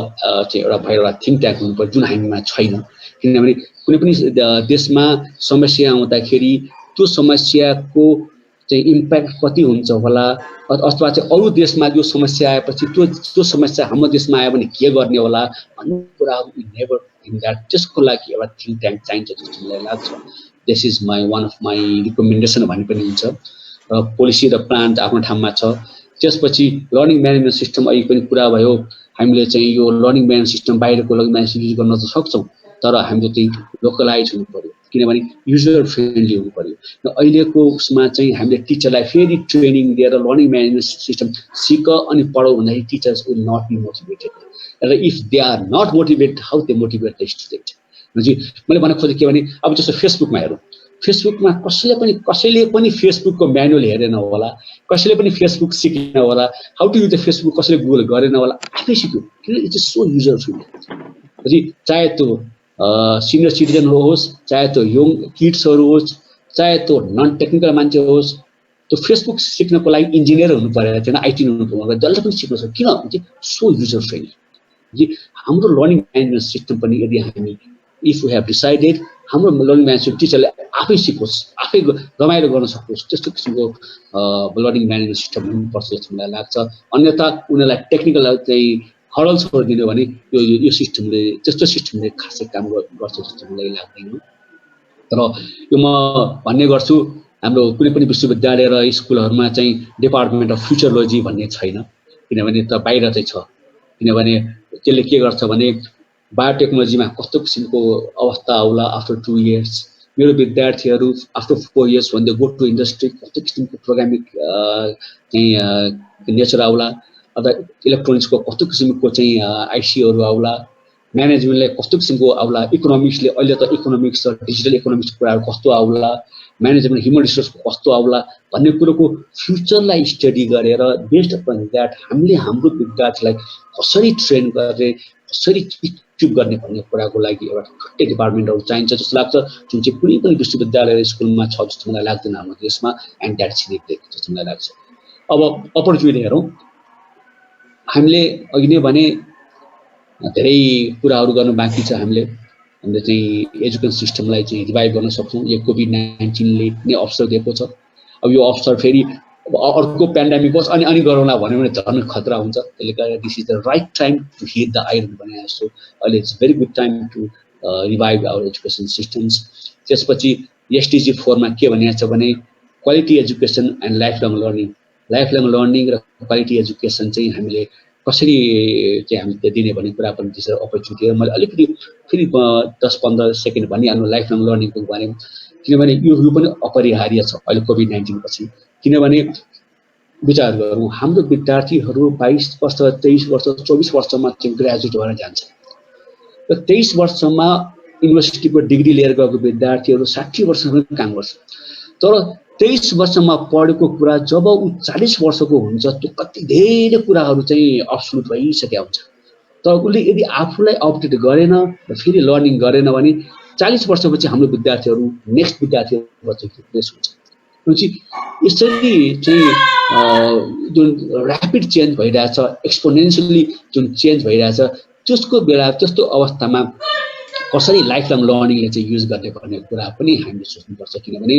चाहिँ एउटा थिङ्क ट्याङ्क हुनुपर्छ जुन हामीमा छैन किनभने कुनै पनि देशमा समस्या आउँदाखेरि त्यो समस्याको चाहिँ इम्प्याक्ट कति हुन्छ होला अथवा चाहिँ अरू देशमा यो समस्या आएपछि त्यो समस्या हाम्रो देशमा आयो भने के गर्ने होला भन्ने कुराहरू नेभर थिङ्क द्याट त्यसको लागि एउटा थिङ्क ट्याङ्क चाहिन्छ जस्तो मलाई लाग्छ this is one of my recommendation भन्ने पनि हुन्छ र पोलिसी र प्लान आफ्नो ठाउँमा छ त्यसपछि लर्निङ म्यानेजमेन्ट सिस्टम अहिले पनि कुरा भयो हामीले चाहिँ यो लर्निङ म्यानेजमेन्ट सिस्टम बाहिरको लर्निङ म्यानेजमेन्ट युज गर्न त सक्छौँ तर हामीले चाहिँ लोकलाइज हुनु पर्यो किनभने युजर फ्रेन्डली हुनु पर्यो र अहिलेको उसमा चाहिँ हामीले टिचरलाई फेरि ट्रेनिङ दिएर लर्निङ म्यानेजमेन्ट सिस्टम सिक अनि पढाउ भन्दाखेरि teachers will not be motivated र if they are not motivated how they motivate the student हजुर मैले भन्न खोजेँ के भने अब जस्तो फेसबुकमा हेरौँ फेसबुकमा कसैले पनि फेसबुकको म्यानुअल हेरेन होला कसैले पनि फेसबुक सिकेन होला how to use the Facebook कसैले गुगल गरेन होला आफै सिक्यो किन it is so user friendly चाहे त्यो सिनियर सिटिजन होस् चाहे त्यो यङ किड्सहरू होस् चाहे त्यो नन टेक्निकल मान्छे होस् त्यो फेसबुक सिक्नको लागि इन्जिनियर हुनु परेन थिएन आइटी हुनु परेन जसले पनि सिक्न सक्छ किन सो युजर फ्रेन्डली हाम्रो लर्निङ म्यानेजमेन्ट सिस्टम पनि यदि हामी इफ वी हेभ डिसाइडेड हाम्रो लर्निङ म्यानेजमेन्ट टिचरले आफै सिकोस् आफै रमाइलो गर्न सकोस् त्यस्तो किसिमको लर्निङ म्यानेजमेन्ट सिस्टम हुनुपर्छ जस्तो मलाई लाग्छ अन्यथा उनीहरूलाई टेक्निकल चाहिँ हडल छोडिदिनु भने यो सिस्टमले त्यस्तो सिस्टमले खासै काम गर्छ जस्तो मलाई लाग्दैन तर यो म भन्ने गर्छु हाम्रो कुनै पनि विश्वविद्यालय र स्कुलहरूमा चाहिँ डिपार्टमेन्ट अफ फ्युचरोलोजी भन्ने छैन किनभने त बाहिर चाहिँ छ किनभने त्यसले के गर्छ भने बायोटेक्नोलोजीमा कस्तो किसिमको अवस्था आउला आफ्टर 2 इयर्स मेरो विद्यार्थीहरू after 4 years when they go to industry कस्तो किसिमको प्रोग्रामिङ चाहिँ नेचर आउला अथवा इलेक्ट्रोनिक्सको कस्तो किसिमको चाहिँ आइसीहरू आउला म्यानेजमेन्टले कस्तो किसिमको आउला इकोनोमिक्सले अहिले त इकोनोमिक्स र डिजिटल इकोनोमिक्सको कुराहरू कस्तो आउला म्यानेजमेन्ट ह्युमन रिसोर्सको कस्तो आउला भन्ने कुरोको फ्युचरलाई स्टडी गरेर बेस्ड अपन द्याट हामीले हाम्रो विद्यार्थीलाई कसरी ट्रेन गर्ने कसरी इक्विप गर्ने भन्ने कुराको लागि एउटा छुट्टै डिपार्टमेन्टहरू चाहिन्छ जस्तो लाग्छ जुन चाहिँ कुनै पनि विश्वविद्यालय र स्कुलमा छ जस्तो मलाई लाग्दैन हाम्रो देशमा एन्ड द्याट इज नेडेड जस्तो मलाई लाग्छ अब अपर्च्युनिटी हेरौँ हामीले अघि नै भने धेरै कुराहरू गर्न बाँकी छ हामीले चाहिँ एजुकेसन सिस्टमलाई चाहिँ रिभाइभ गर्न सक्छौँ यो COVID-19ले नै अवसर दिएको छ अब यो अवसर फेरि अर्को पेन्डेमिक होस् अनि गरौँला भन्यो भने झन् खतरा हुन्छ त्यसले गर्दा this is the right time to hit the iron भने जस्तो अहिले it's very good time to revive our education systems त्यसपछि SDG 4 मा के भनिएको छ भने quality education and life long learning र क्वालिटी एजुकेसन चाहिँ हामीले कसरी चाहिँ हामीले दिने भन्ने कुरा पनि दिन्छ अपर्च्युनिटी मैले अलिकति फेरि 10-15 सेकेन्ड भनिहाल्नु लाइफ लङ लर्निङको बारेमा किनभने यो पनि अपरिहार्य छ अहिले COVID-19 पछि किनभने विचार गरौँ हाम्रो विद्यार्थीहरू 22 वर्ष 23 वर्ष 24 वर्षमा चाहिँ ग्रेजुएट भएर जान्छ र 23 वर्षमा युनिभर्सिटीको डिग्री लिएर गएको विद्यार्थीहरू 60 वर्षसम्म काम गर्छ तर 23 वर्षमा पढेको कुरा जब ऊ 40 वर्षको हुन्छ त्यो कति धेरै कुराहरू चाहिँ अब्सोल्युट भइसकेका हुन्छ तर उसले यदि आफूलाई अपडेट गरेन र फेरि लर्निङ गरेन भने 40 वर्षपछि हाम्रो विद्यार्थीहरू नेक्स्ट विद्यार्थीहरू चाहिँ रिप्लेस हुन्छ यसरी चाहिँ जुन ऱ्यापिड चेन्ज भइरहेछ एक्सपोनेन्सियली जुन चेन्ज भइरहेछ त्यसको बेला त्यस्तो अवस्थामा कसरी लाइफ लङ लर्निङले चाहिँ युज गर्ने भन्ने कुरा पनि हामीले सोच्नुपर्छ किनभने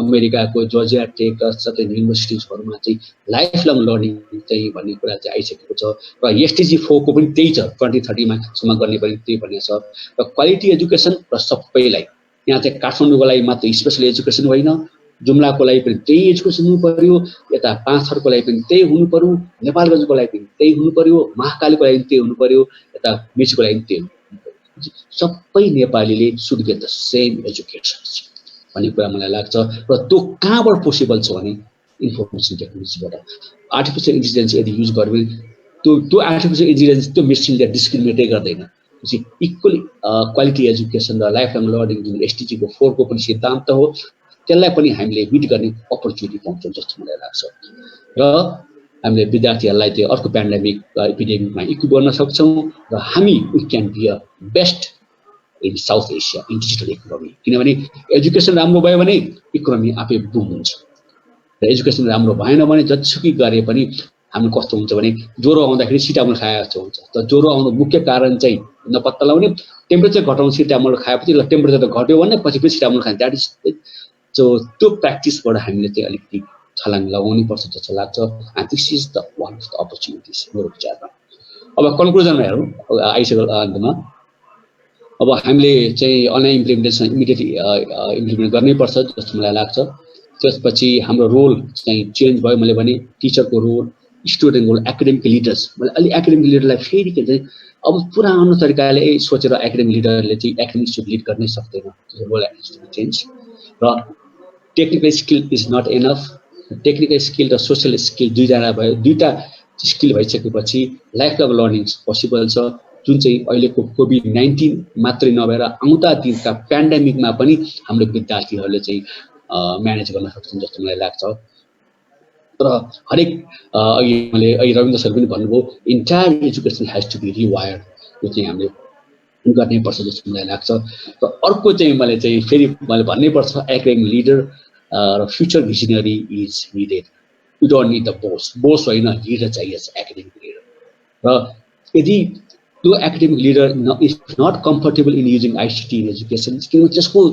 अमेरिकाको जर्जिया टेक जस्तै युनिभर्सिटिजहरूमा चाहिँ लाइफ लङ लर्निङ चाहिँ भन्ने कुरा चाहिँ आइसकेको छ र एसटिजी 4 को पनि त्यही छ 2030 मा सम्म गर्ने पनि त्यही भन्ने छ र क्वालिटी एजुकेसन र सबैलाई यहाँ चाहिँ काठमाडौँको लागि मात्र स्पेशल एजुकेसन होइन जुम्लाको लागि पनि त्यही एजुकेसन हुनु पर्यो यता पाँचथरको लागि पनि त्यही हुनु पर्यो नेपालगञ्जको लागि पनि त्यही हुनु पर्यो महाकालीको लागि त्यही हुनु पर्यो यता मेचीको लागि त्यही सबै नेपालीले should get the same education भन्ने कुरा मलाई लाग्छ र त्यो कहाँबाट पोसिबल छ भने इन्फर्मेसन टेक्नोलोजीबाट आर्टिफिसियल इन्टेलिजेन्स यदि युज गर्यो भने त्यो आर्टिफिसियल इन्टेलिजेन्स त्यो मेसिनले डिस्क्रिमिनेटै गर्दैन इक्वली क्वालिटी एजुकेसन र लाइफ लङ लर्निङ जुन एसटिजी को 4 को पनि सिद्धान्त हो त्यसलाई पनि हामीले मिट गर्ने अपर्च्युनिटी पाउँछौँ जस्तो मलाई लाग्छ र हामीले विद्यार्थीहरूलाई त्यो अर्को पेन्डेमिक एपिडेमिकमा इक्विप गर्न सक्छौँ र हामी we can be a best in South Asia in digital economy किनभने एजुकेसन राम्रो भयो भने इकोनोमी आफै बुम हुन्छ र एजुकेसन राम्रो भएन भने जतिसुकै गरे पनि हाम्रो कस्तो हुन्छ भने ज्वरो आउँदाखेरि सिटामोल खाएको जस्तो हुन्छ त ज्वरो आउनु मुख्य कारण चाहिँ नपत्ता लगाउने टेम्परेचर घटाउनु सिटामोल खाएपछि ल टेम्परेचर त घट्यो भने पछि फेरि सिटामोल खान्छ द्याट इज सो त्यो प्र्याक्टिसबाट हामीले चाहिँ अलिकति छलाङ लगाउनु पर्छ जस्तो लाग्छ and this is the one of the opportunities मेरो विचारमा अब कन्क्लुजनमा हेरौँ आइसक्यो अन्तमा अब हामीले चाहिँ अनलाइन इम्प्लिमेन्टेसन इमिडिएटली इम्प्लिमेन्ट गर्नै पर्छ जस्तो मलाई लाग्छ त्यसपछि हाम्रो रोल चाहिँ चेन्ज भयो मैले भने टिचरको role student role academic leaders मैले अलि एकाडेमिक लिडरलाई फेरि के चाहिँ अब पुरानो तरिकाले सोचेर एकाडेमिक लिडरले चाहिँ एकाडेमिक लिड गर्नै सक्दैन रोल चेन्ज र technical skill is not enough technical skill र सोसियल स्किल दुईटा स्किल भइसकेपछि लाइफ लङ लर्निङ पोसिबल छ जुन चाहिँ अहिलेको कोभिड-19 मात्रै नभएर आउँदा दिनका पेन्डेमिकमा पनि हाम्रो विद्यार्थीहरूले चाहिँ म्यानेज गर्न सक्छन् जस्तो मलाई लाग्छ र हरेक अहिले रविन्द्र सर पनि भन्नुभयो entire education has to be rewired यो चाहिँ हामीले गर्नै पर्छ जस्तो मलाई लाग्छ र अर्को चाहिँ मैले भन्नै पर्छ एकाडेमिक लिडर र future visionary is needed we don't need the boss होइन लिडर चाहिए एकाडेमिक लिडर र यदि त्यो academic leader is not comfortable in using ICT in education किनभने त्यसको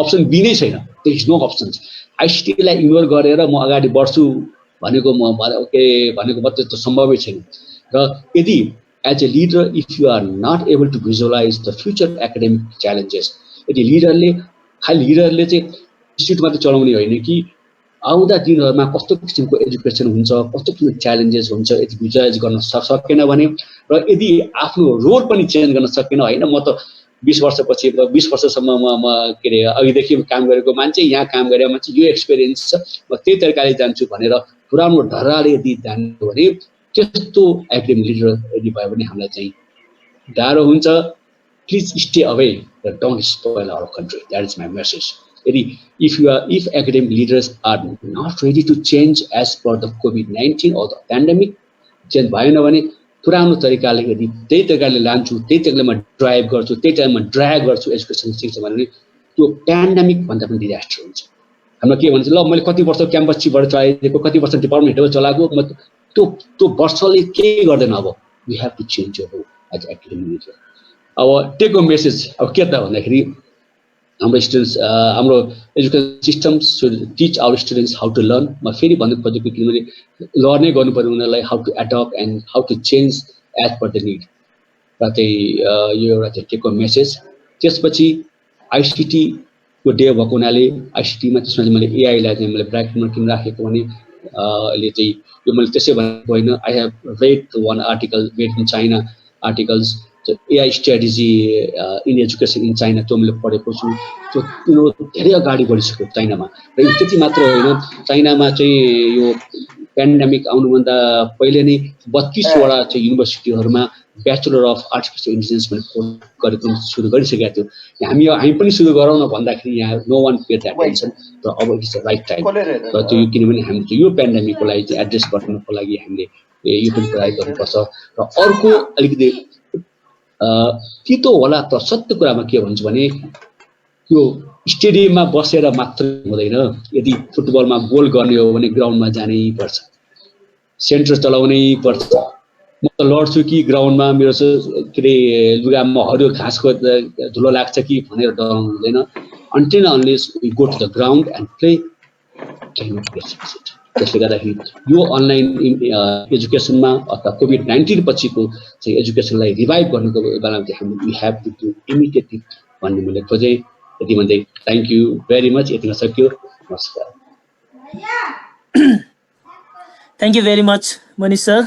अप्सन बी नै छैन देयर इज नो अप्सन्स आइसिटीलाई इग्नोर गरेर म अगाडि बढ्छु भनेको भनेको मात्रै त सम्भवै छैन र यदि as a leader if you are not able to visualize the future academic challenges यदि लिडरले चाहिँ इन्स्टिट्युट मात्रै चलाउने होइन कि आउँदा दिनहरूमा कस्तो किसिमको एजुकेसन हुन्छ कस्तो किसिमको च्यालेन्जेस हुन्छ यदि भिजुअलाइज गर्न सकेन भने र यदि आफ्नो रोल पनि चेन्ज गर्न सकेन होइन म त 20 वर्षपछि 20 वर्षसम्म म के अरे अघिदेखि काम गरेको मान्छे यहाँ काम गरेको मान्छे यो एक्सपिरियन्स छ म त्यही तरिकाले जान्छु भनेर पुरानो ढर्राले यदि जान्यो भने त्यस्तो एकाडेमिक लिडर यदि भयो भने हामीलाई चाहिँ गाह्रो हुन्छ please stay away don't spoil our country that is my message यदि if academic leaders are not ready to change as per the COVID-19 or the pandemic change भएन भने पुरानो तरिकाले यदि त्यही तरिकाले लान्छु त्यही तरिकाले म ड्राइभ गर्छु त्यही टाइममा ड्राइभ गर्छु एजुकेसन सिक्छ भने त्यो पेन्डेमिक भन्दा पनि डिजास्टर हुन्छ हाम्रो के भन्छ ल मैले कति वर्ष क्याम्पस चिपबाट चलाइदिएको कति वर्ष डिपार्टमेन्ट हेडेर चलाएको म त्यो वर्षले केही गर्दैन अब we have to change your role as academic leader अब टेक होम मेसेज अब के त भन्दाखेरि हाम्रो स्टुडेन्ट्स हाम्रो education system should teach our students how to learn म फेरि भन्नु खोजेको किनभने लर्नै गर्नुपर्ने उनीहरूलाई how to adapt and how to change as per the need र चाहिँ यो एउटा चाहिँ टेक होम मेसेज त्यसपछि आइसिटीको डे भएको हुनाले आइसिटीमा त्यसमा चाहिँ मैले एआईलाई चाहिँ मैले ब्राकेटमा किन राखेको भने अहिले चाहिँ यो मैले त्यसै भनेको होइन I have red one article made in China articles AI strategy in education in China त्यो मैले पढेको छु त्यो धेरै अगाडि बढिसक्यो चाइनामा र त्यति मात्र होइन चाइनामा चाहिँ यो पेन्डेमिक आउनुभन्दा पहिले नै 32 वटा चाहिँ युनिभर्सिटीहरूमा ब्याचलर अफ आर्टिफिसियल इन्टेलिजेन्स भन्ने कोर्स गरेको सुरु गरिसकेका थियो हामी पनि सुरु गरौँ न भन्दाखेरि यहाँ नो वान पेड एटेन्सन र अब इट्स द राइट टाइम र त्यो किनभने हामी चाहिँ यो पेन्डेमिकको लागि चाहिँ एड्रेस गर्नको लागि हामीले यो पनि ट्राई गर्नुपर्छ र अर्को अलिकति तितो होला त सत्य कुरामा के भन्छ भने त्यो स्टेडियममा बसेर मात्र हुँदैन यदि फुटबलमा गोल गर्ने हो भने ग्राउन्डमा जानै पर्छ सेन्टर चलाउनै पर्छ म त लड्छु कि ग्राउन्डमा मेरो के अरे लुगामा हरियो घाँसको धुलो लाग्छ कि भनेर डराउनु हुँदैन until unless we go to the ground and play cannot get succeed त्यसले गर्दाखेरि यो अनलाइन एजुकेसनमा अथवा कोभिड-19 पछिको चाहिँ एजुकेसनलाई रिभाइभ गर्नुको बेलामा चाहिँ हामी we have to do immediately भन्ने मैले खोजे यति भन्दै थ्यांक यू भेरी मच यतिमा सक्यो नमस्कार thank you very much Manish sir